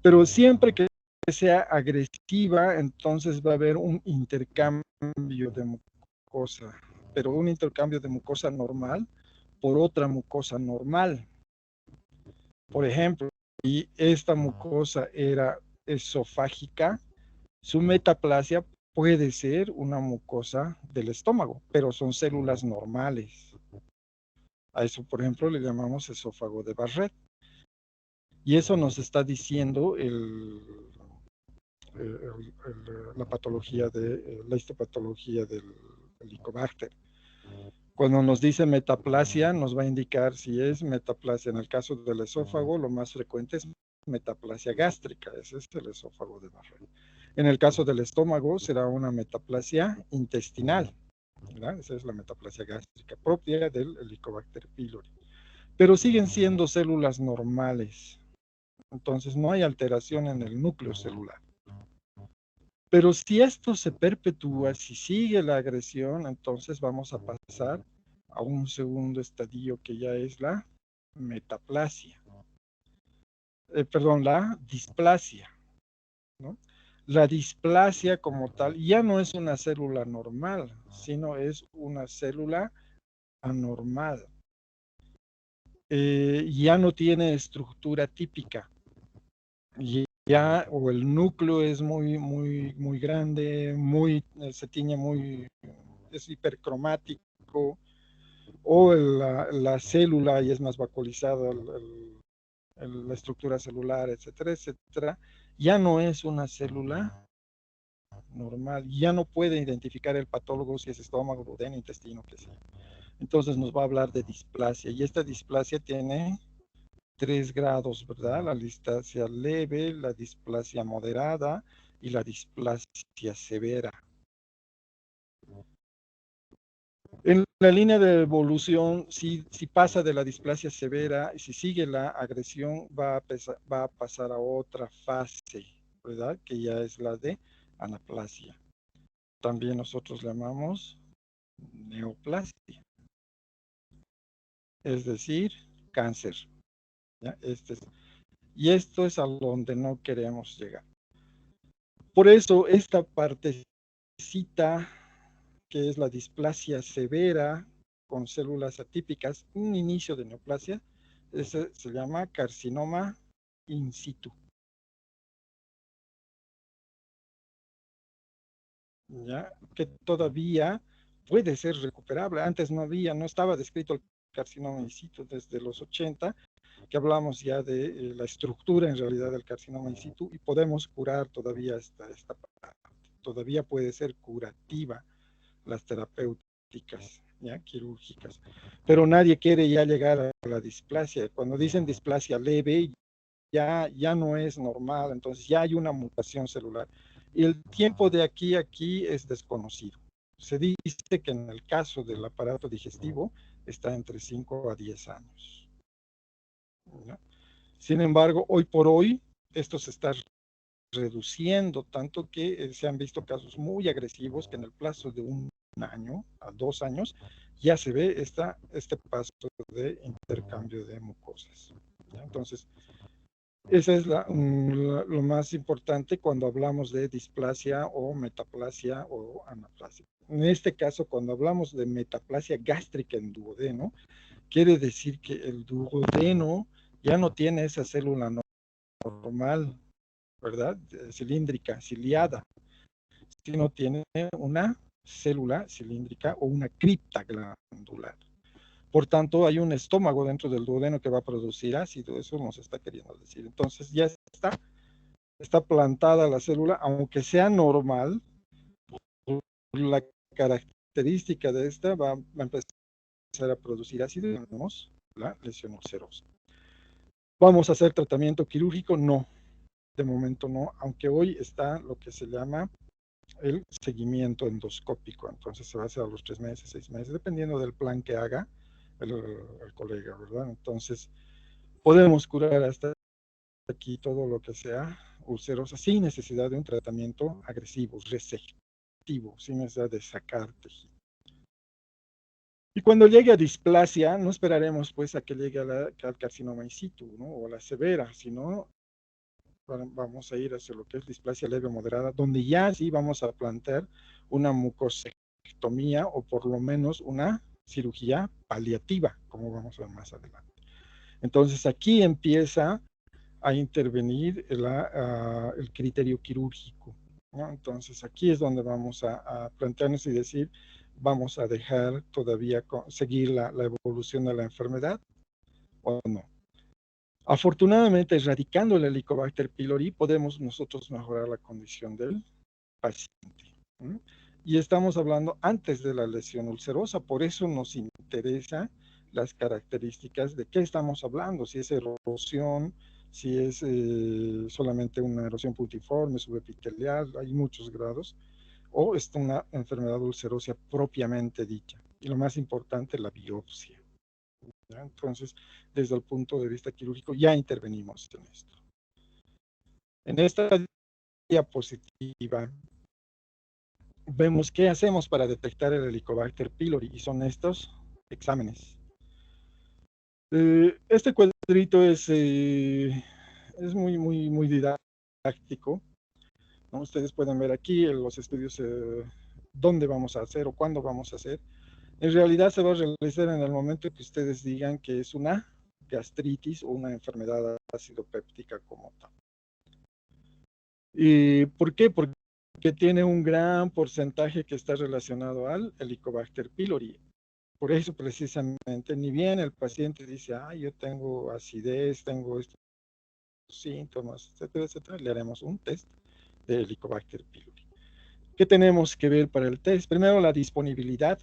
Pero siempre que sea agresiva, entonces va a haber un intercambio de mucosa, pero un intercambio de mucosa normal por otra mucosa normal. Por ejemplo, si esta mucosa era esofágica, su metaplasia puede ser una mucosa del estómago, pero son células normales. A eso, por ejemplo, le llamamos esófago de Barrett. Y eso nos está diciendo la patología la histopatología del Helicobacter. Cuando nos dice metaplasia, nos va a indicar si es metaplasia. En el caso del esófago, lo más frecuente es metaplasia gástrica, ese es el esófago de Barrett. En el caso del estómago, será una metaplasia intestinal, ¿verdad? Esa es la metaplasia gástrica propia del Helicobacter pylori. Pero siguen siendo células normales, entonces no hay alteración en el núcleo celular. Pero si esto se perpetúa, si sigue la agresión, entonces vamos a pasar a un segundo estadio que ya es la metaplasia. La displasia, ¿no? La displasia como tal ya no es una célula normal, sino es una célula anormal. Ya no tiene estructura típica. Ya, o el núcleo es muy grande, se tiñe es hipercromático, o la célula ya es más vacuolizada, la estructura celular, etcétera, etcétera, ya no es una célula normal, ya no puede identificar el patólogo si es estómago, duodeno, intestino, qué sea. Entonces nos va a hablar de displasia, y esta displasia tiene 3 grados, ¿verdad? La displasia leve, la displasia moderada y la displasia severa. En la línea de evolución, si pasa de la displasia severa y si sigue la agresión, va a pasar a otra fase, ¿verdad? Que ya es la de anaplasia. También nosotros llamamos neoplasia, es decir, cáncer. ¿Ya? Y esto es a donde no queremos llegar. Por eso esta partecita, que es la displasia severa con células atípicas, un inicio de neoplasia, ese se llama carcinoma in situ. ¿Ya? Que todavía puede ser recuperable. Antes no estaba descrito el carcinoma in situ desde los 80, que hablamos ya de la estructura en realidad del carcinoma in situ y podemos curar todavía esta parte. Todavía puede ser curativa las terapéuticas, ¿ya? Quirúrgicas. Pero nadie quiere ya llegar a la displasia. Cuando dicen displasia leve, ya no es normal, entonces ya hay una mutación celular. Y el tiempo de aquí a aquí es desconocido. Se dice que en el caso del aparato digestivo está entre 5 a 10 años. ¿No? Sin embargo, hoy por hoy, esto se está reduciendo, tanto que se han visto casos muy agresivos que en el plazo de un año a 2 años ya se ve este paso de intercambio de mucosas. ¿Ya? Entonces, esa es lo más importante cuando hablamos de displasia o metaplasia o anaplasia. En este caso, cuando hablamos de metaplasia gástrica en duodeno, quiere decir que el duodeno ya no tiene esa célula normal, ¿verdad? Cilíndrica, ciliada, sino tiene una célula cilíndrica o una cripta glandular. Por tanto, hay un estómago dentro del duodeno que va a producir ácido, eso nos está queriendo decir. Entonces ya está plantada la célula, aunque sea normal, la característica de esta va a empezar a producir ácido y tenemos la lesión ulcerosa. ¿Vamos a hacer tratamiento quirúrgico? No, de momento no, aunque hoy está lo que se llama el seguimiento endoscópico, entonces se va a hacer a los 3 meses, 6 meses, dependiendo del plan que haga el colega, ¿verdad? Entonces, podemos curar hasta aquí todo lo que sea ulcerosa sin necesidad de un tratamiento agresivo, resectivo, sin necesidad de sacar tejido. Y cuando llegue a displasia, no esperaremos pues a que llegue al carcinoma in situ, ¿no? O a la severa, sino vamos a ir hacia lo que es displasia leve o moderada, donde ya sí vamos a plantear una mucosectomía o por lo menos una cirugía paliativa, como vamos a ver más adelante. Entonces aquí empieza a intervenir el criterio quirúrgico, ¿no? Entonces aquí es donde vamos a plantearnos y decir, vamos a dejar todavía seguir la evolución de la enfermedad o no. Afortunadamente, erradicando el Helicobacter pylori, podemos nosotros mejorar la condición del paciente. ¿Mm? Y estamos hablando antes de la lesión ulcerosa, por eso nos interesa las características de qué estamos hablando, si es erosión, si es solamente una erosión puntiforme, subepitelial, hay muchos grados, o es una enfermedad ulcerosa propiamente dicha. Y lo más importante, la biopsia. ¿Ya? Entonces, desde el punto de vista quirúrgico, ya intervenimos en esto. En esta diapositiva vemos qué hacemos para detectar el Helicobacter pylori y son estos exámenes. Este cuadrito es muy didáctico, ¿no? Ustedes pueden ver aquí los estudios dónde vamos a hacer o cuándo vamos a hacer. En realidad se va a realizar en el momento que ustedes digan que es una gastritis o una enfermedad ácido-péptica como tal. ¿Y por qué? Porque tiene un gran porcentaje que está relacionado al Helicobacter pylori. Por eso precisamente, ni bien el paciente dice, yo tengo acidez, tengo estos síntomas, etcétera, etcétera, le haremos un test de Helicobacter pylori. ¿Qué tenemos que ver para el test? Primero, la disponibilidad.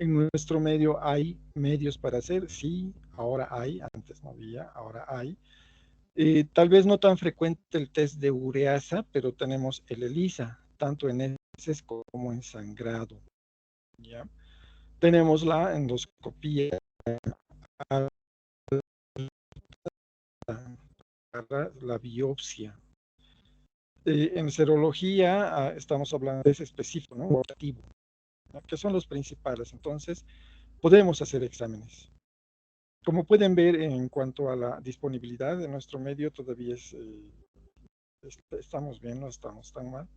En nuestro medio hay medios para hacer, sí, ahora hay, antes no había, ahora hay. Tal vez no tan frecuente el test de ureasa, pero tenemos el ELISA, tanto en heces como en sangrado. ¿Ya? tenemos la endoscopía para la biopsia. En serología estamos hablando de ese específico, ¿no? Rotativo, ¿no? Que son los principales. Entonces, podemos hacer exámenes. Como pueden ver, en cuanto a la disponibilidad de nuestro medio, todavía estamos bien, no estamos tan mal.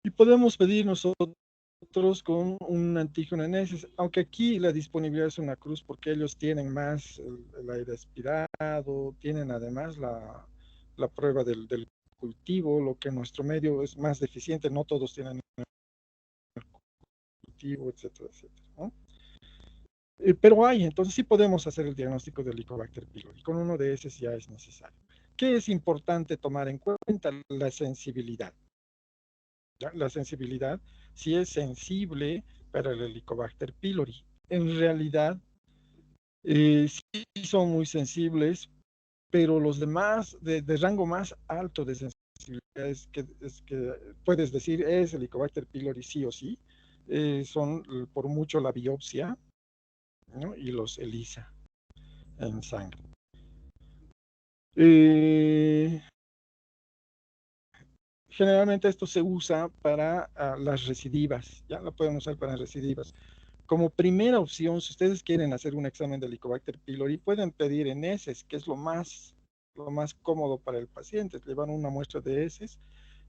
Y podemos pedir nosotros con un antígeno en heces, aunque aquí la disponibilidad es una cruz porque ellos tienen más el aire aspirado, tienen además la prueba del cultivo, lo que en nuestro medio es más deficiente, no todos tienen el cultivo, etcétera, etcétera, ¿no? Pero hay, entonces sí podemos hacer el diagnóstico del Helicobacter pylori, con uno de esos ya es necesario. ¿Qué es importante tomar en cuenta? La sensibilidad. ¿Ya? La sensibilidad, si es sensible para el Helicobacter pylori. En realidad, sí son muy sensibles, pero los demás, de rango más alto de sensibilidad, es que puedes decir es Helicobacter pylori sí o sí, son por mucho la biopsia, ¿no? Y los ELISA en sangre. Generalmente esto se usa para las recidivas, ya lo pueden usar para recidivas. Como primera opción, si ustedes quieren hacer un examen de Helicobacter pylori, pueden pedir en heces, que es lo más cómodo para el paciente. Le van una muestra de heces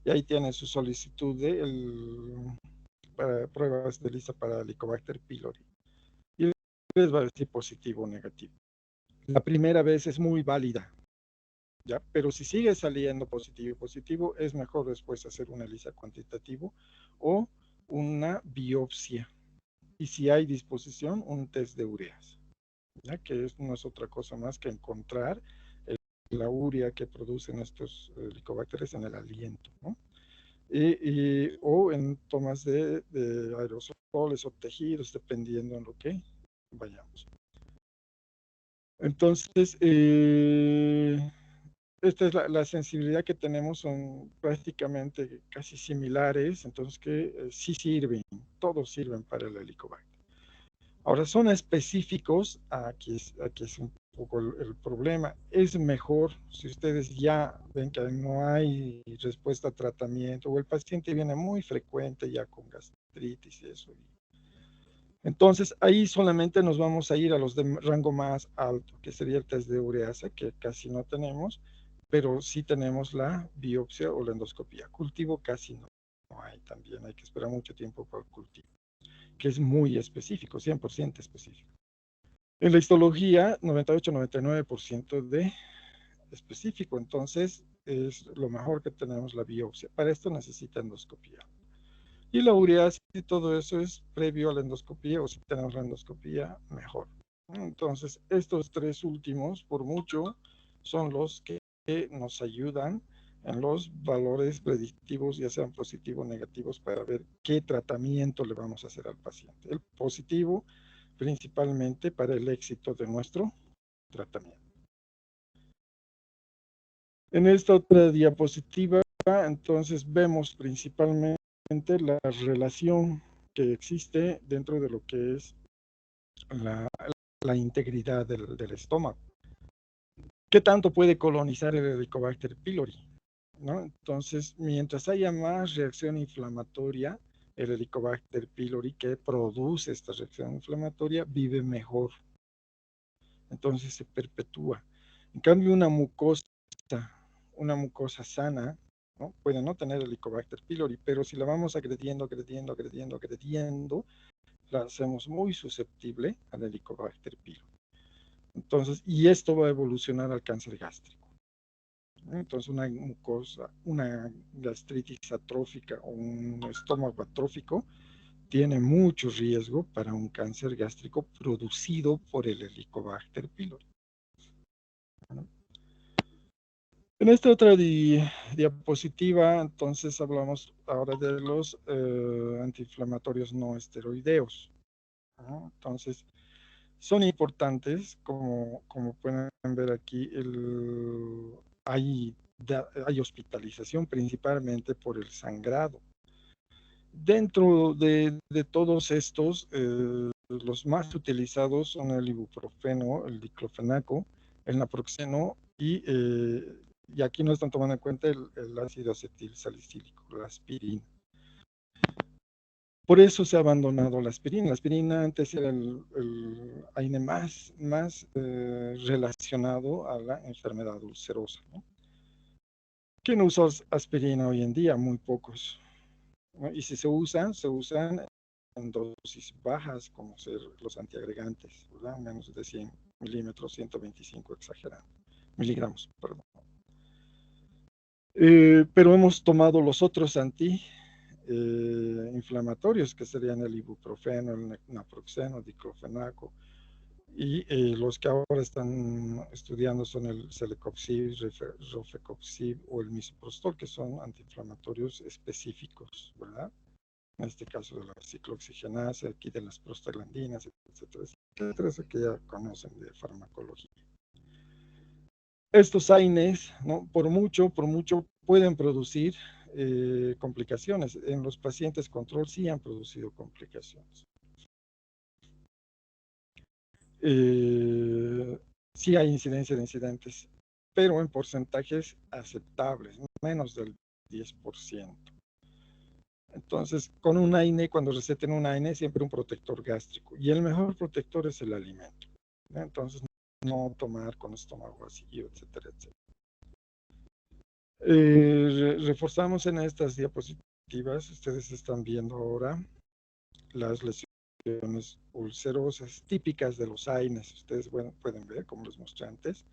y ahí tienen su solicitud para pruebas de lista para Helicobacter pylori. Y les va a decir positivo o negativo. La primera vez es muy válida, ¿ya? Pero si sigue saliendo positivo, es mejor después hacer un ELISA cuantitativo o una biopsia. Y si hay disposición, un test de ureas, ¿ya? Que no es otra cosa más que encontrar la urea que producen estos helicobacterias en el aliento, ¿no? O en tomas de aerosoles o tejidos, dependiendo en lo que vayamos. Entonces, esta es la sensibilidad que tenemos, son prácticamente casi similares, entonces que sí sirven, todos sirven para el helicobacter. Ahora, son específicos, aquí es un poco el problema. Es mejor si ustedes ya ven que no hay respuesta a tratamiento o el paciente viene muy frecuente ya con gastritis y eso. Entonces, ahí solamente nos vamos a ir a los de rango más alto, que sería el test de ureasa, que casi no tenemos, pero sí tenemos la biopsia o la endoscopía. Cultivo casi no hay también, hay que esperar mucho tiempo para el cultivo, que es muy específico, 100% específico. En la histología, 98-99% de específico, entonces es lo mejor que tenemos la biopsia. Para esto necesita endoscopía. Y la ureasa y todo eso es previo a la endoscopía, o si tenemos la endoscopía, mejor. Entonces, estos tres últimos, por mucho, son los que nos ayudan en los valores predictivos, ya sean positivos o negativos, para ver qué tratamiento le vamos a hacer al paciente. El positivo, principalmente para el éxito de nuestro tratamiento. En esta otra diapositiva, entonces, vemos principalmente la relación que existe dentro de lo que es la integridad del estómago. ¿Qué tanto puede colonizar el Helicobacter pylori? ¿No? Entonces, mientras haya más reacción inflamatoria, el Helicobacter pylori que produce esta reacción inflamatoria vive mejor. Entonces se perpetúa. En cambio, una mucosa sana, ¿no? Puede no tener Helicobacter pylori, pero si la vamos agrediendo, la hacemos muy susceptible al Helicobacter pylori. Entonces, y esto va a evolucionar al cáncer gástrico. Entonces, una mucosa, una gastritis atrófica o un estómago atrófico tiene mucho riesgo para un cáncer gástrico producido por el Helicobacter pylori. ¿No? En esta otra diapositiva, entonces hablamos ahora de los antiinflamatorios no esteroideos, ¿no? Entonces, son importantes, como pueden ver aquí, hay hospitalización principalmente por el sangrado. Dentro de todos estos, los más utilizados son el ibuprofeno, el diclofenaco, el naproxeno y aquí no están tomando en cuenta el ácido acetil salicílico, la aspirina. Por eso se ha abandonado la aspirina. La aspirina antes era el AINE más relacionado a la enfermedad ulcerosa, ¿no? ¿Quién usa aspirina hoy en día? Muy pocos, ¿no? Y si se usan en dosis bajas, como ser los antiagregantes, ¿verdad? Menos de 100 milímetros, 125 exagerando, miligramos, perdón. Pero hemos tomado los otros antiinflamatorios, que serían el ibuprofeno, el naproxeno, diclofenaco, y los que ahora están estudiando son el celecoxib, rofecoxib o el misoprostol, que son antiinflamatorios específicos, ¿verdad? En este caso de la ciclooxigenasa, aquí de las prostaglandinas, etcétera, etcétera, que ya conocen de farmacología. Estos AINES, ¿no? por mucho pueden producir complicaciones. En los pacientes control sí han producido complicaciones. Sí hay incidencia de incidentes, pero en porcentajes aceptables, menos del 10%. Entonces, con un AINE, cuando receten un AINE, siempre un protector gástrico. Y el mejor protector es el alimento, ¿no? Entonces, no tomar con estómago vacío, etcétera, etcétera. Reforzamos en estas diapositivas, ustedes están viendo ahora las lesiones ulcerosas típicas de los AINES. Ustedes pueden ver, como les mostré antes,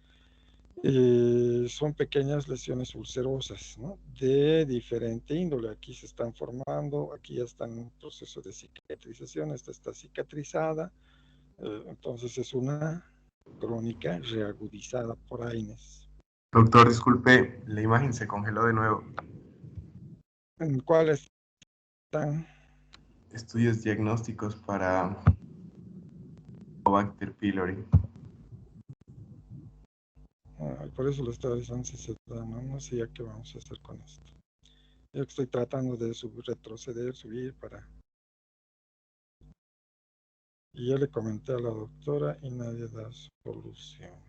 son pequeñas lesiones ulcerosas, ¿no? De diferente índole. Aquí se están formando, aquí ya están en proceso de cicatrización, esta está cicatrizada, entonces es una crónica reagudizada por AINES. Doctor, disculpe, la imagen se congeló de nuevo. ¿En cuáles están? Estudios diagnósticos para Helicobacter pylori. Por eso lo estaba diciendo, si se da, no sé ya qué vamos a hacer con esto. Yo estoy tratando de retroceder, subir para... Y ya le comenté a la doctora y nadie da solución.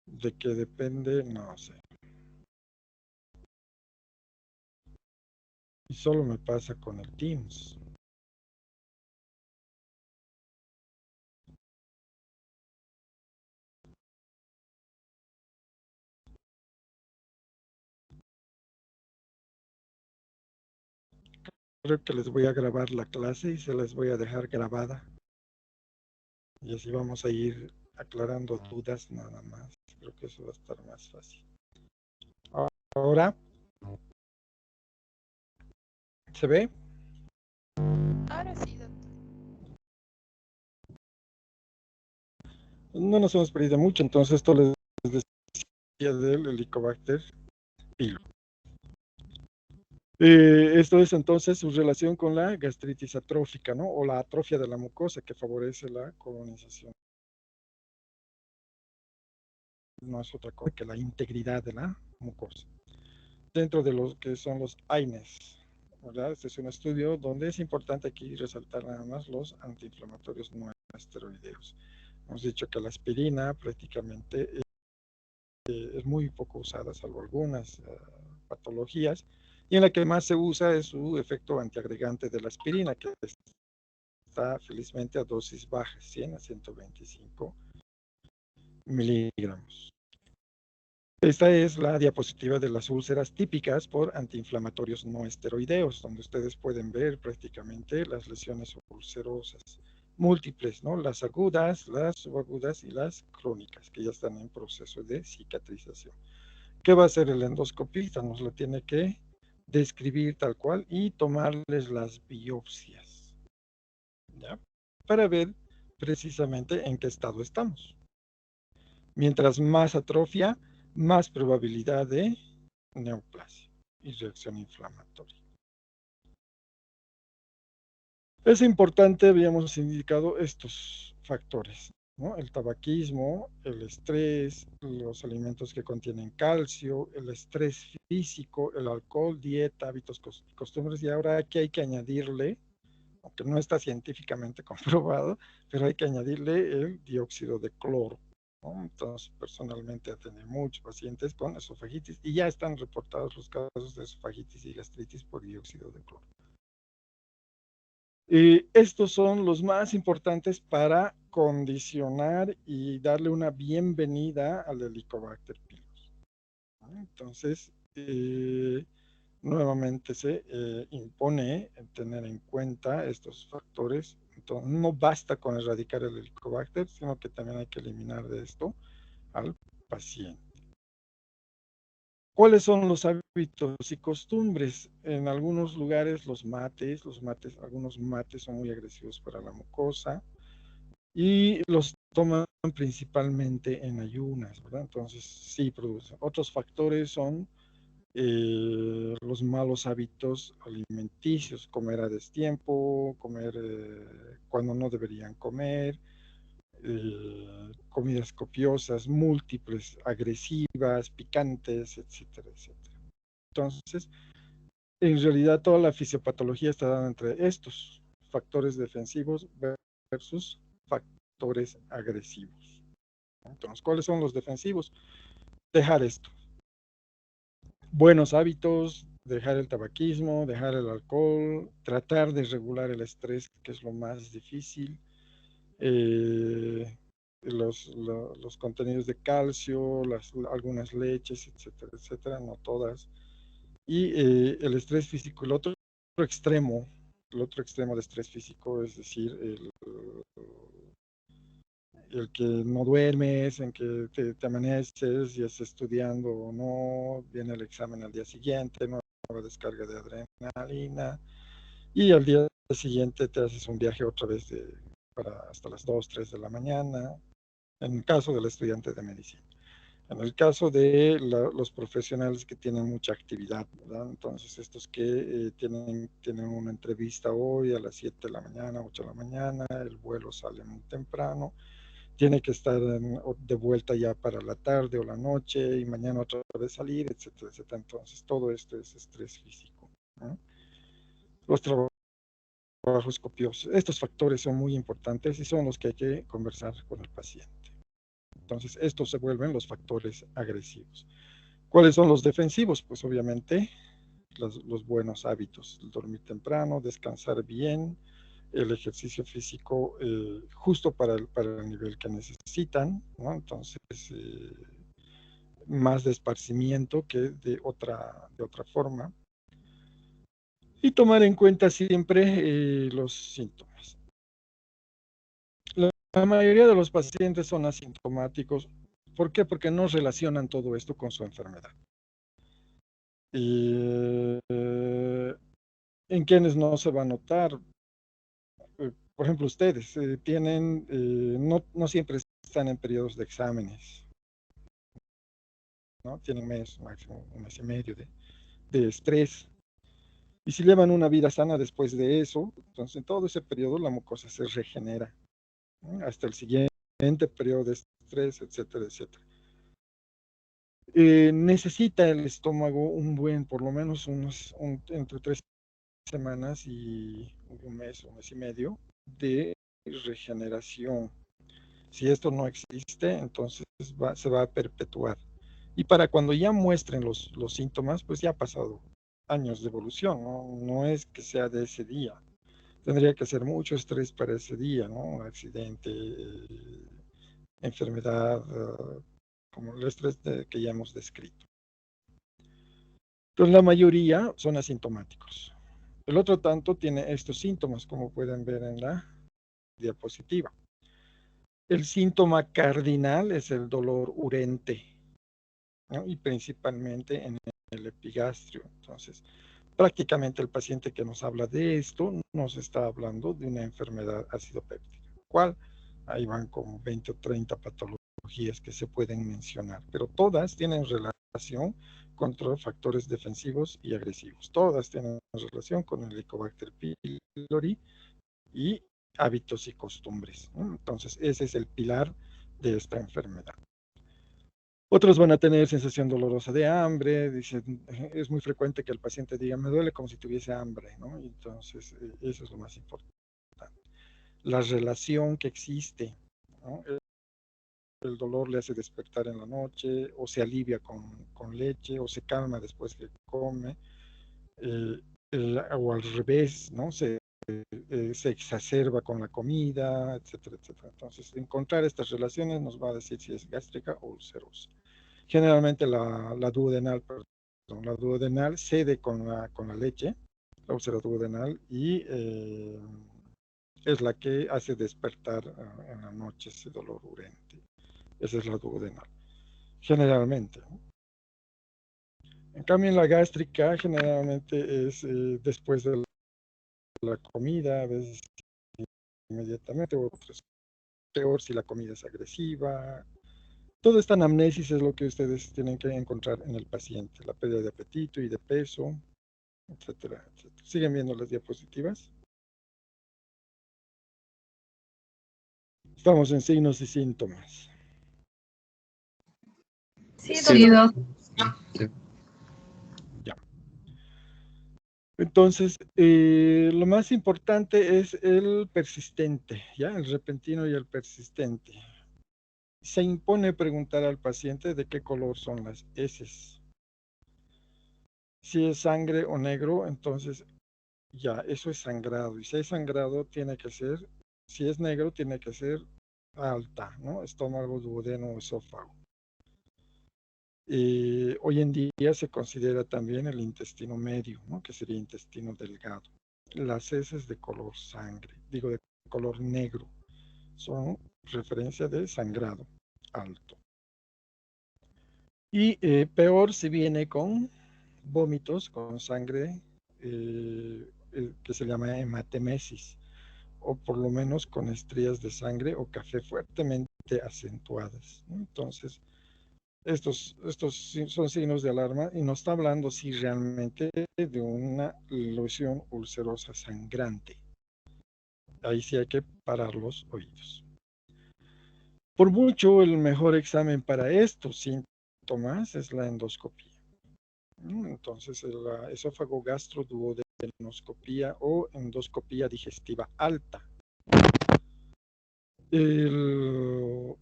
¿De qué depende? No sé. Y solo me pasa con el Teams. Creo que les voy a grabar la clase y se las voy a dejar grabada. Y así vamos a ir aclarando dudas nada más. Creo que eso va a estar más fácil. Ahora, ¿se ve? Ahora sí, doctor. No nos hemos perdido mucho, entonces esto les decía del Helicobacter pylori. Esto es entonces su relación con la gastritis atrófica, ¿no? O la atrofia de la mucosa que favorece la colonización. No es otra cosa que la integridad de la mucosa. Dentro de lo que son los AINES, ¿verdad? Este es un estudio donde es importante aquí resaltar nada más los antiinflamatorios no esteroideos. Hemos dicho que la aspirina prácticamente es muy poco usada, salvo algunas patologías, y en la que más se usa es su efecto antiagregante de la aspirina, que está felizmente a dosis bajas, 100 a 125 miligramos. Esta es la diapositiva de las úlceras típicas por antiinflamatorios no esteroideos, donde ustedes pueden ver prácticamente las lesiones ulcerosas múltiples, ¿no? Las agudas, las subagudas y las crónicas, que ya están en proceso de cicatrización. ¿Qué va a hacer el endoscopista? Nos lo tiene que describir tal cual y tomarles las biopsias, ¿ya? Para ver precisamente en qué estado estamos. Mientras más atrofia, más probabilidad de neoplasia y reacción inflamatoria. Es importante, habíamos indicado estos factores. ¿no? El tabaquismo, el estrés, los alimentos que contienen calcio, el estrés físico, el alcohol, dieta, hábitos y costumbres. Y ahora aquí hay que añadirle, aunque no está científicamente comprobado, pero hay que añadirle el dióxido de cloro, ¿no? Entonces, personalmente he tenido muchos pacientes con esofagitis y ya están reportados los casos de esofagitis y gastritis por dióxido de cloro. Estos son los más importantes para condicionar y darle una bienvenida al Helicobacter pylori. Entonces, nuevamente se impone tener en cuenta estos factores. Entonces, no basta con erradicar el Helicobacter, sino que también hay que eliminar de esto al paciente. ¿Cuáles son los hábitos y costumbres? En algunos lugares algunos mates son muy agresivos para la mucosa y los toman principalmente en ayunas, ¿verdad? Entonces sí producen. Otros factores son los malos hábitos alimenticios, comer a destiempo, comer cuando no deberían comer, comidas copiosas, múltiples, agresivas, picantes, etcétera, etcétera. Entonces, en realidad toda la fisiopatología está dada entre estos factores defensivos versus factores agresivos. Entonces, ¿cuáles son los defensivos? Dejar esto. Buenos hábitos, dejar el tabaquismo, dejar el alcohol, tratar de regular el estrés, que es lo más difícil. Los contenidos de calcio, algunas leches, etcétera, etcétera, no todas. Y el estrés físico, el otro extremo de estrés físico, es decir, el que no duermes, en que te amaneces y estás estudiando o no, viene el examen al día siguiente, nueva descarga de adrenalina, y al día siguiente te haces un viaje otra vez para hasta las 2, 3 de la mañana, en el caso del estudiante de medicina. En el caso de los profesionales que tienen mucha actividad, ¿verdad? Entonces, estos que tienen una entrevista hoy a las 7 de la mañana, 8 de la mañana, el vuelo sale muy temprano, tiene que estar de vuelta ya para la tarde o la noche y mañana otra vez salir, etcétera, etcétera. Entonces, todo esto es estrés físico, ¿no? Los trabajos copiosos. Estos factores son muy importantes y son los que hay que conversar con el paciente. Entonces, estos se vuelven los factores agresivos. ¿Cuáles son los defensivos? Pues obviamente los buenos hábitos, el dormir temprano, descansar bien, el ejercicio físico justo para el nivel que necesitan, ¿no? Entonces, más de esparcimiento que de otra forma. Y tomar en cuenta siempre los síntomas. La mayoría de los pacientes son asintomáticos. ¿Por qué? Porque no relacionan todo esto con su enfermedad. En quienes no se va a notar, por ejemplo, ustedes tienen, no siempre están en periodos de exámenes, ¿no? Tienen un mes, máximo un mes y medio de estrés. Y si llevan una vida sana después de eso, entonces en todo ese periodo la mucosa se regenera, ¿no? Hasta el siguiente periodo de estrés, etcétera, etcétera. Necesita el estómago por lo menos entre 3 semanas y un mes y medio de regeneración. Si esto no existe, entonces se va a perpetuar. Y para cuando ya muestren los síntomas, pues ya ha pasado años de evolución, ¿no? No es que sea de ese día. Tendría que ser mucho estrés para ese día, ¿no? Un accidente, enfermedad, como el estrés que ya hemos descrito. Entonces, la mayoría son asintomáticos. El otro tanto tiene estos síntomas, como pueden ver en la diapositiva. El síntoma cardinal es el dolor urente, ¿no? Y principalmente en el epigastrio. Entonces, prácticamente el paciente que nos habla de esto nos está hablando de una enfermedad ácido péptica. ¿Cuál? Ahí van como 20 o 30 patologías que se pueden mencionar, pero todas tienen relación con factores defensivos y agresivos. Todas tienen relación con el Helicobacter pylori y hábitos y costumbres, ¿no? Entonces, ese es el pilar de esta enfermedad. Otros van a tener sensación dolorosa de hambre, dicen, es muy frecuente que el paciente diga, me duele como si tuviese hambre, ¿no? Entonces, eso es lo más importante. La relación que existe, ¿no? El dolor le hace despertar en la noche, o se alivia con leche, o se calma después que come, o al revés, ¿no? Se exacerba con la comida, etcétera, etcétera. Entonces, encontrar estas relaciones nos va a decir si es gástrica o ulcerosa. Generalmente la duodenal, perdón, la duodenal cede con la leche, la úlcera duodenal, y es la que hace despertar en la noche ese dolor urente. Esa es la duodenal, generalmente. En cambio, en la gástrica, generalmente es después de la comida, a veces inmediatamente, o peor si la comida es agresiva. Toda esta anamnesis es lo que ustedes tienen que encontrar en el paciente, la pérdida de apetito y de peso, etcétera, etcétera. ¿Siguen viendo las diapositivas? Estamos en signos y síntomas. Sí, Sí, doctor. doc. Sí. Ya. Entonces, lo más importante es el persistente, ¿ya? El repentino y el persistente. Se impone preguntar al paciente de qué color son las heces. Si es sangre o negro, entonces ya, eso es sangrado. Y si es sangrado, tiene que ser, si es negro, tiene que ser alta, ¿no? Estómago, duodeno, esófago. Hoy en día se considera también el intestino medio, ¿no? Que sería intestino delgado. Las heces de color sangre, digo de color negro, son referencia de sangrado alto. Y peor si viene con vómitos, con sangre, que se llama hematemesis, o por lo menos con estrías de sangre o café fuertemente acentuadas, ¿no? Entonces, estos son signos de alarma y nos está hablando si realmente de una lesión ulcerosa sangrante. Ahí sí hay que parar los oídos. Por mucho, el mejor examen para estos síntomas es la endoscopía. Entonces, la esófago gastroduodenoscopía o endoscopía digestiva alta. Que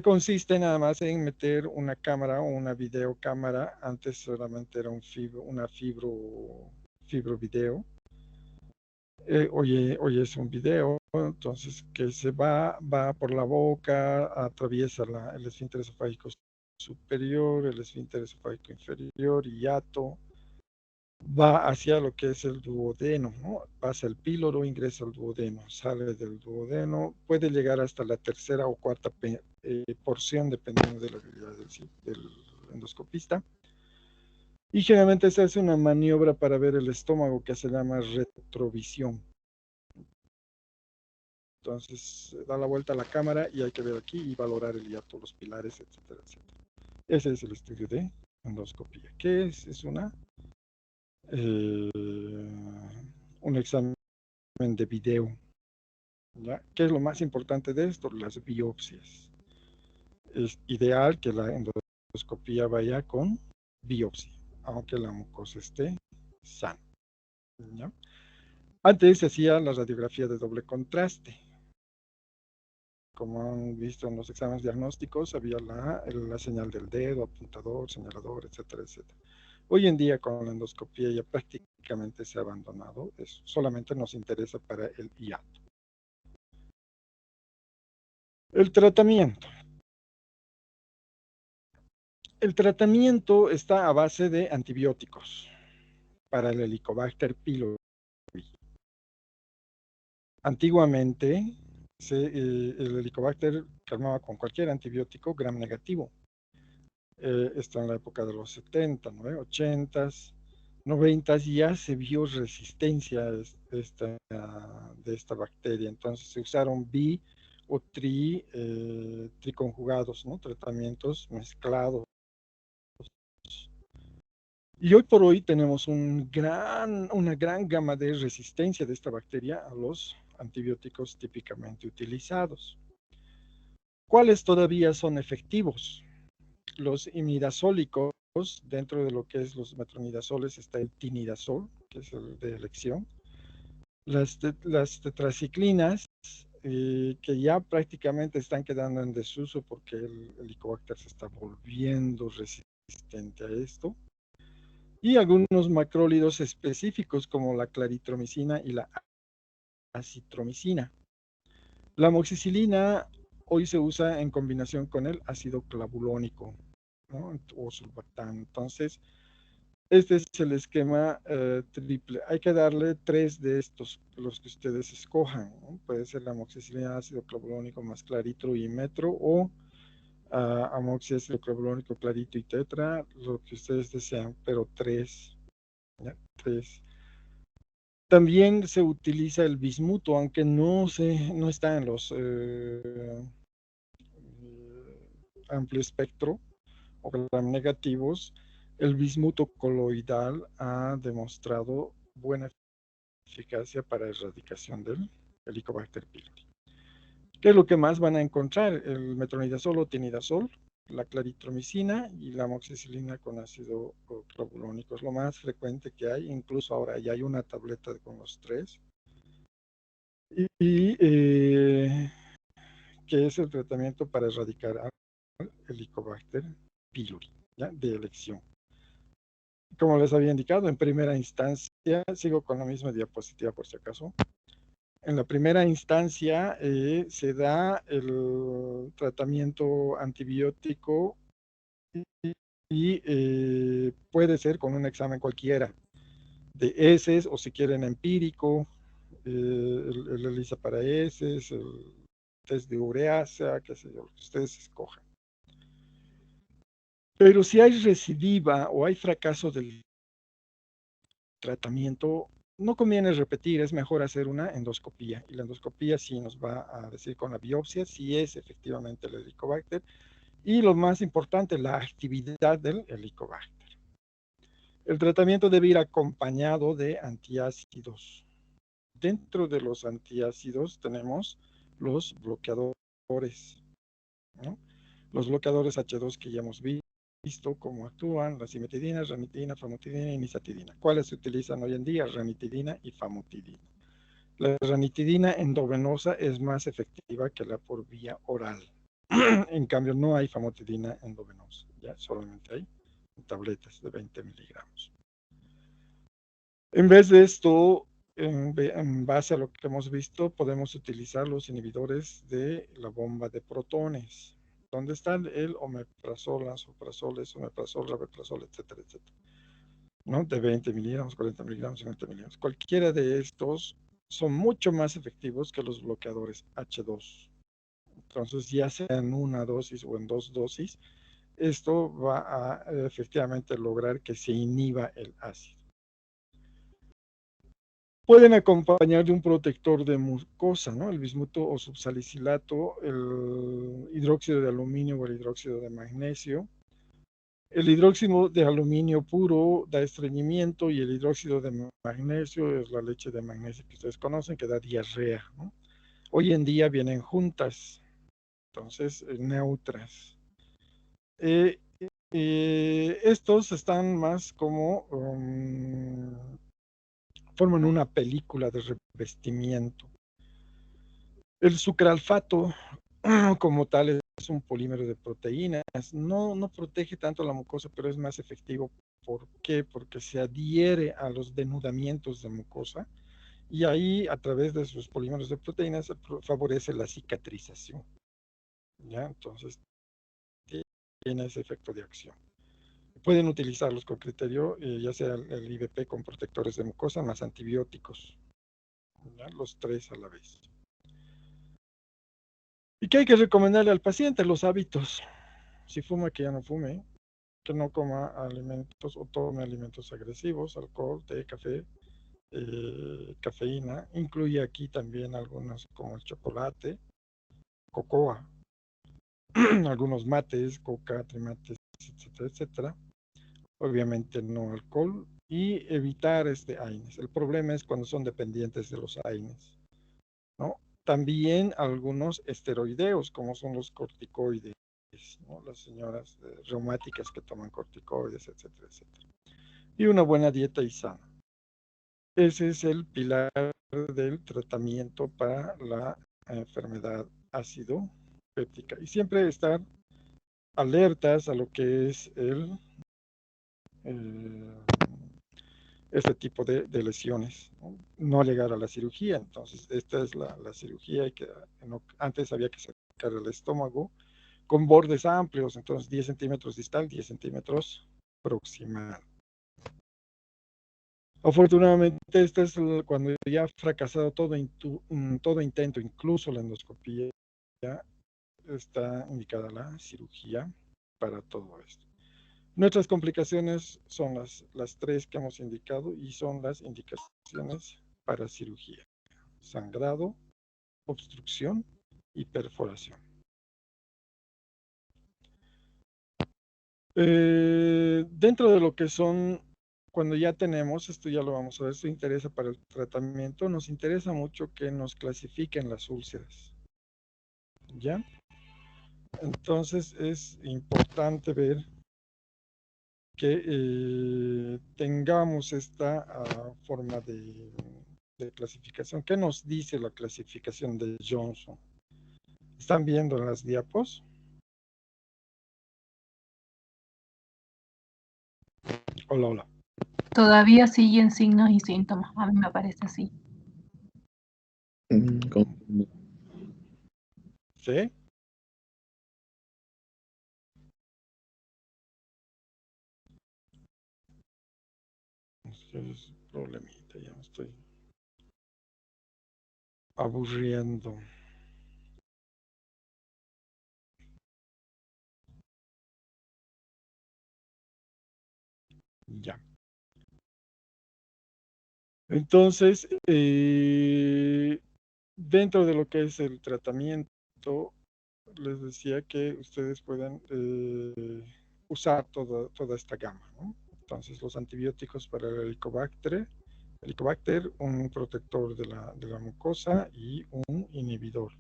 consiste nada más en meter una cámara o una videocámara. Antes solamente era una fibrovideo. Hoy es un video, entonces que se va por la boca, atraviesa el esfínter esofágico superior, el esfínter esofágico inferior, hiato, va hacia lo que es el duodeno, ¿no? Pasa el píloro, ingresa al duodeno, sale del duodeno, puede llegar hasta la tercera o cuarta porción, dependiendo de la habilidad del endoscopista. Y generalmente se hace una maniobra para ver el estómago que se llama retrovisión. Entonces da la vuelta a la cámara y hay que ver aquí y valorar el hiato, los pilares, etcétera, etcétera. Ese es el estudio de endoscopía. ¿Qué es? Es un examen de video, ¿ya? ¿Qué es lo más importante de esto? Las biopsias. Es ideal que la endoscopía vaya con biopsia, aunque la mucosa esté sana, ¿ya? Antes se hacía la radiografía de doble contraste. Como han visto en los exámenes diagnósticos, había la señal del dedo, apuntador, señalador, etcétera, etcétera. Hoy en día con la endoscopía ya prácticamente se ha abandonado eso. Solamente nos interesa para el hiato. El tratamiento. El tratamiento está a base de antibióticos para el Helicobacter pylori. Antiguamente, el Helicobacter calmaba con cualquier antibiótico gram negativo. Esto en la época de los 70, ¿no? 80s, 90s, ya se vio resistencia de esta bacteria. Entonces se usaron bi o triconjugados, ¿no? Tratamientos mezclados. Y hoy por hoy tenemos una gran gama de resistencia de esta bacteria a los antibióticos típicamente utilizados. ¿Cuáles todavía son efectivos? Los imidazólicos, dentro de lo que es los metronidazoles está el tinidazol, que es el de elección. Las tetraciclinas, que ya prácticamente están quedando en desuso porque el Helicobacter se está volviendo resistente a esto. Y algunos macrólidos específicos como la claritromicina y la acitromicina. La amoxicilina hoy se usa en combinación con el ácido clavulónico, ¿no? O sulbactam. Entonces, este es el esquema triple. Hay que darle 3 de estos, los que ustedes escojan, ¿no? Puede ser la amoxicilina, ácido clavulónico más clarito y metro, o amoxicilina, clavulónico, clarito y tetra, lo que ustedes desean, pero 3. ¿Ya? 3. También se utiliza el bismuto, aunque no está en los amplio espectro o gram negativos. El bismuto coloidal ha demostrado buena eficacia para erradicación del Helicobacter pylori. ¿Qué es lo que más van a encontrar? El metronidazol o tinidazol, la claritromicina y la amoxicilina con ácido clavulónico. Es lo más frecuente que hay, incluso ahora ya hay una tableta con los 3. Que es el tratamiento para erradicar al Helicobacter pylori, ¿ya? De elección. Como les había indicado, en primera instancia, sigo con la misma diapositiva por si acaso. En la primera instancia se da el tratamiento antibiótico y puede ser con un examen cualquiera de heces o si quieren empírico, el ELISA para heces, el test de ureasa, qué sé yo, lo que ustedes escojan. Pero si hay recidiva o hay fracaso del tratamiento, no conviene repetir, es mejor hacer una endoscopía. Y la endoscopía sí nos va a decir con la biopsia si es efectivamente el Helicobacter. Y lo más importante, la actividad del Helicobacter. El tratamiento debe ir acompañado de antiácidos. Dentro de los antiácidos tenemos los bloqueadores, ¿no? Los bloqueadores H2 que ya hemos visto cómo actúan, la cimetidina, ranitidina, famotidina y nisatidina. ¿Cuáles se utilizan hoy en día? Ranitidina y famotidina. La ranitidina endovenosa es más efectiva que la por vía oral. En cambio, no hay famotidina endovenosa, ya solamente hay tabletas de 20 miligramos. En vez de esto, en base a lo que hemos visto, podemos utilizar los inhibidores de la bomba de protones. ¿Dónde están? El omeprazol, lansoprazol, esomeprazol, rabeprazol, etcétera, etcétera, ¿no? De 20 miligramos, 40 miligramos, 50 miligramos. Cualquiera de estos son mucho más efectivos que los bloqueadores H2. Entonces, ya sea en una dosis o en 2 dosis, esto va a efectivamente lograr que se inhiba el ácido. Pueden acompañar de un protector de mucosa, ¿no? El bismuto o subsalicilato, el hidróxido de aluminio o el hidróxido de magnesio. El hidróxido de aluminio puro da estreñimiento y el hidróxido de magnesio es la leche de magnesio que ustedes conocen, que da diarrea, ¿no? Hoy en día vienen juntas, entonces neutras. Estos están más como forman una película de revestimiento. El sucralfato como tal es un polímero de proteínas, no protege tanto la mucosa, pero es más efectivo. ¿Por qué? Porque se adhiere a los denudamientos de mucosa y ahí a través de sus polímeros de proteínas favorece la cicatrización. ¿Ya? Entonces tiene ese efecto de acción. Pueden utilizarlos con criterio, ya sea el IVP con protectores de mucosa más antibióticos, ¿ya? Los 3 a la vez. ¿Y qué hay que recomendarle al paciente? Los hábitos. Si fuma, que ya no fume, que no coma alimentos o tome alimentos agresivos, alcohol, té, café, cafeína. Incluye aquí también algunos como el chocolate, cocoa, algunos mates, coca, trimates, etcétera, etcétera. Obviamente no alcohol y evitar AINES. El problema es cuando son dependientes de los AINES. ¿no? También algunos esteroideos, como son los corticoides, ¿no? Las señoras reumáticas que toman corticoides, etcétera, etcétera. Y una buena dieta y sana. Ese es el pilar del tratamiento para la enfermedad ácido péptica. Y siempre estar alertas a lo que es este tipo de lesiones, ¿no? No llegar a la cirugía. Entonces, esta es la cirugía que antes había que sacar el estómago con bordes amplios, entonces 10 centímetros distal, 10 centímetros proximal. Afortunadamente, este es cuando ya ha fracasado todo intento, incluso la endoscopía, ya está indicada la cirugía para todo esto. Nuestras complicaciones son las tres que hemos indicado y son las indicaciones para cirugía: sangrado, obstrucción y perforación. Dentro de lo que son, cuando ya tenemos, esto ya lo vamos a ver, esto interesa para el tratamiento, nos interesa mucho que nos clasifiquen las úlceras. ¿Ya? Entonces es importante ver que tengamos esta forma de clasificación. ¿Qué nos dice la clasificación de Johnson? ¿Están viendo las diapos? Hola, hola. Todavía siguen signos y síntomas. A mí me parece así. ¿Sí? Es un problemita, ya me estoy aburriendo. Ya. Entonces, dentro de lo que es el tratamiento, les decía que ustedes pueden usar toda esta gama, ¿no? Entonces, los antibióticos para el Helicobacter, un protector de la mucosa y un inhibidor,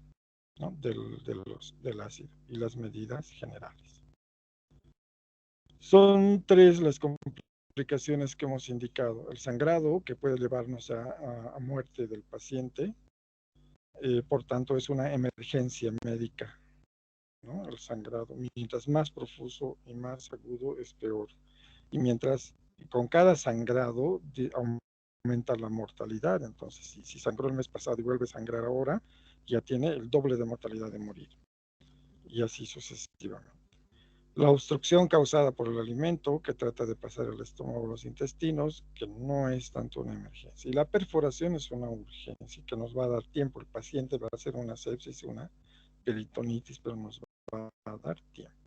¿no? del ácido, y las medidas generales. Son tres las complicaciones que hemos indicado: el sangrado, que puede llevarnos a muerte del paciente, por tanto es una emergencia médica, ¿no? El sangrado, mientras más profuso y más agudo, es peor. Y mientras con cada sangrado aumenta la mortalidad. Entonces, si sangró el mes pasado y vuelve a sangrar ahora, ya tiene el doble de mortalidad de morir. Y así sucesivamente. La obstrucción causada por el alimento, que trata de pasar el estómago a los intestinos, que no es tanto una emergencia. Y la perforación es una urgencia, que nos va a dar tiempo. El paciente va a hacer una sepsis, una peritonitis, pero nos va a dar tiempo.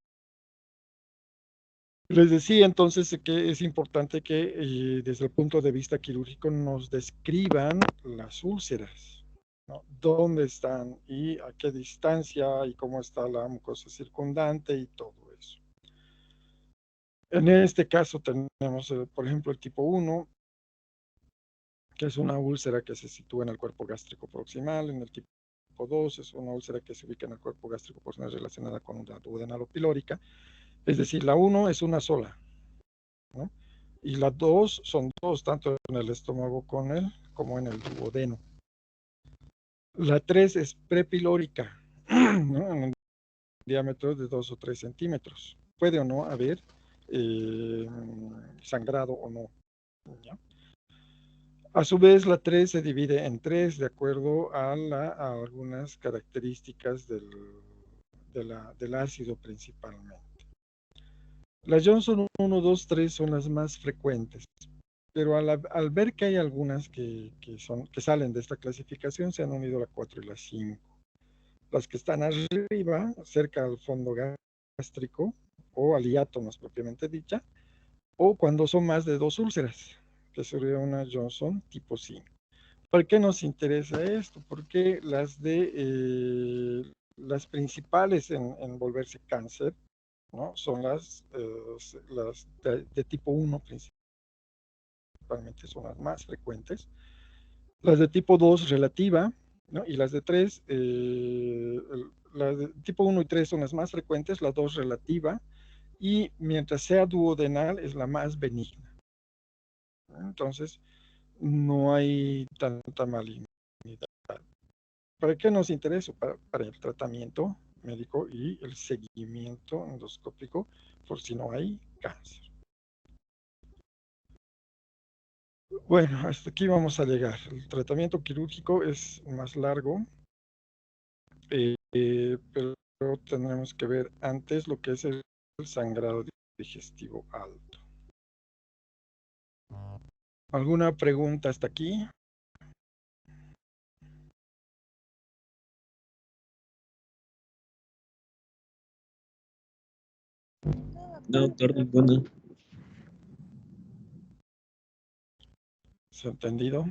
Les decía entonces que es importante que desde el punto de vista quirúrgico nos describan las úlceras, ¿no? Dónde están y a qué distancia y cómo está la mucosa circundante y todo eso. En este caso tenemos, por ejemplo, el tipo 1, que es una úlcera que se sitúa en el cuerpo gástrico proximal. En el tipo 2 es una úlcera que se ubica en el cuerpo gástrico proximal relacionada con una duodenal o pilórica. Es decir, la 1 es una sola, ¿no? Y las 2 son dos, tanto en el estómago como en el duodeno. La 3 es prepilórica, ¿no? En un diámetro de 2 o 3 centímetros. Puede o no haber sangrado o no, ¿ya? A su vez, la 3 se divide en 3 de acuerdo a algunas características del ácido principalmente. Las Johnson 1, 2, 3 son las más frecuentes, pero al ver que hay algunas que salen de esta clasificación, se han unido la 4 y la 5. Las que están arriba, cerca al fondo gástrico, o al hiato más propiamente dicha, o cuando son más de 2 úlceras, que sería una Johnson tipo 5. ¿Por qué nos interesa esto? Porque las principales en volverse cáncer, ¿no? Son las de tipo 1 principalmente, son las más frecuentes. Las de tipo 2 relativa, ¿no? Y las de 3, las de tipo 1 y 3 son las más frecuentes, la 2 relativa, y mientras sea duodenal es la más benigna. Entonces, no hay tanta malignidad. ¿Para qué nos interesa? Para el tratamiento médico y el seguimiento endoscópico por si no hay cáncer. Bueno, hasta aquí vamos a llegar. El tratamiento quirúrgico es más largo, pero tendremos que ver antes lo que es el sangrado digestivo alto. ¿Alguna pregunta hasta aquí? No, doctor, ninguna. ¿Se ha entendido?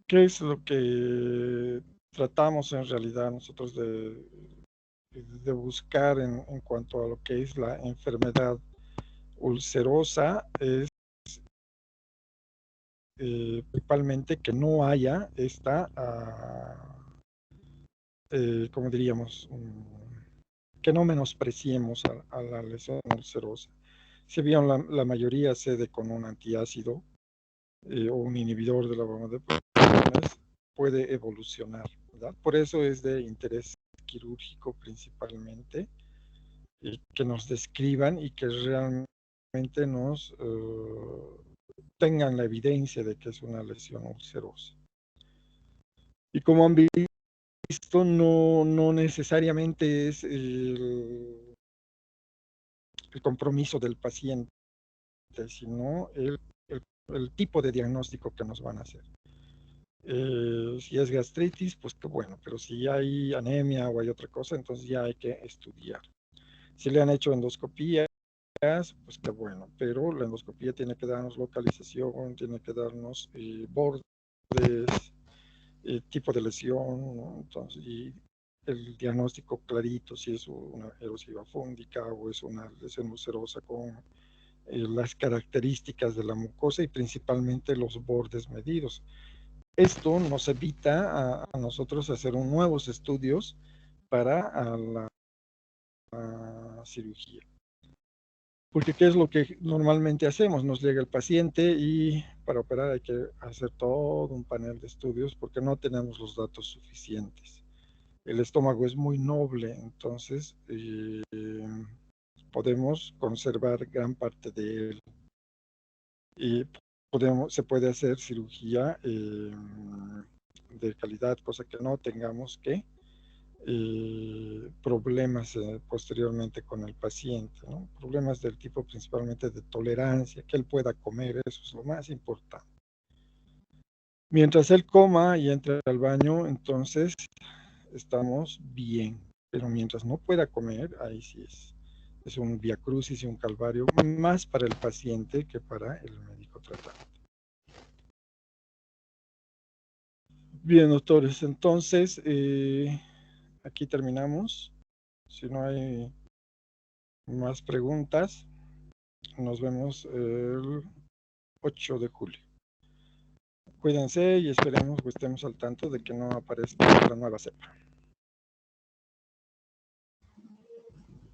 ¿Qué es lo que tratamos en realidad nosotros de buscar en cuanto a lo que es la enfermedad ulcerosa? Es principalmente que no haya esta, ¿cómo diríamos? Que no menospreciemos a la lesión ulcerosa. Si bien la mayoría cede con un antiácido o un inhibidor de la bomba de protones, puede evolucionar, ¿verdad? Por eso es de interés quirúrgico principalmente, que nos describan y que realmente nos tengan la evidencia de que es una lesión ulcerosa. Y como han visto, no necesariamente es el compromiso del paciente, sino el tipo de diagnóstico que nos van a hacer. Si es gastritis, pues qué bueno, pero si hay anemia o hay otra cosa, entonces ya hay que estudiar. Si le han hecho endoscopías, pues qué bueno, pero la endoscopía tiene que darnos localización, tiene que darnos bordes, tipo de lesión, ¿no? Entonces, y el diagnóstico clarito, si es una erosiva fúngica o es una lesión ulcerosa con las características de la mucosa y principalmente los bordes medidos. Esto nos evita a nosotros hacer nuevos estudios para la cirugía. Porque ¿qué es lo que normalmente hacemos? Nos llega el paciente y para operar hay que hacer todo un panel de estudios porque no tenemos los datos suficientes. El estómago es muy noble, entonces podemos conservar gran parte de él. Y se puede hacer cirugía de calidad, cosa que no tengamos que problemas posteriormente con el paciente, ¿no? Problemas del tipo principalmente de tolerancia, que él pueda comer, eso es lo más importante. Mientras él coma y entre al baño, entonces estamos bien, pero mientras no pueda comer, ahí sí es un viacrucis y un calvario más para el paciente que para el médico tratante. Bien, doctores, entonces aquí terminamos. Si no hay más preguntas, nos vemos el 8 de julio. Cuídense y esperemos que estemos al tanto de que no aparezca la nueva cepa.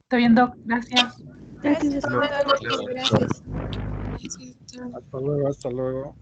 Está bien, Doc. Gracias. Gracias, doctor. Gracias. Gracias. Hasta luego, hasta luego.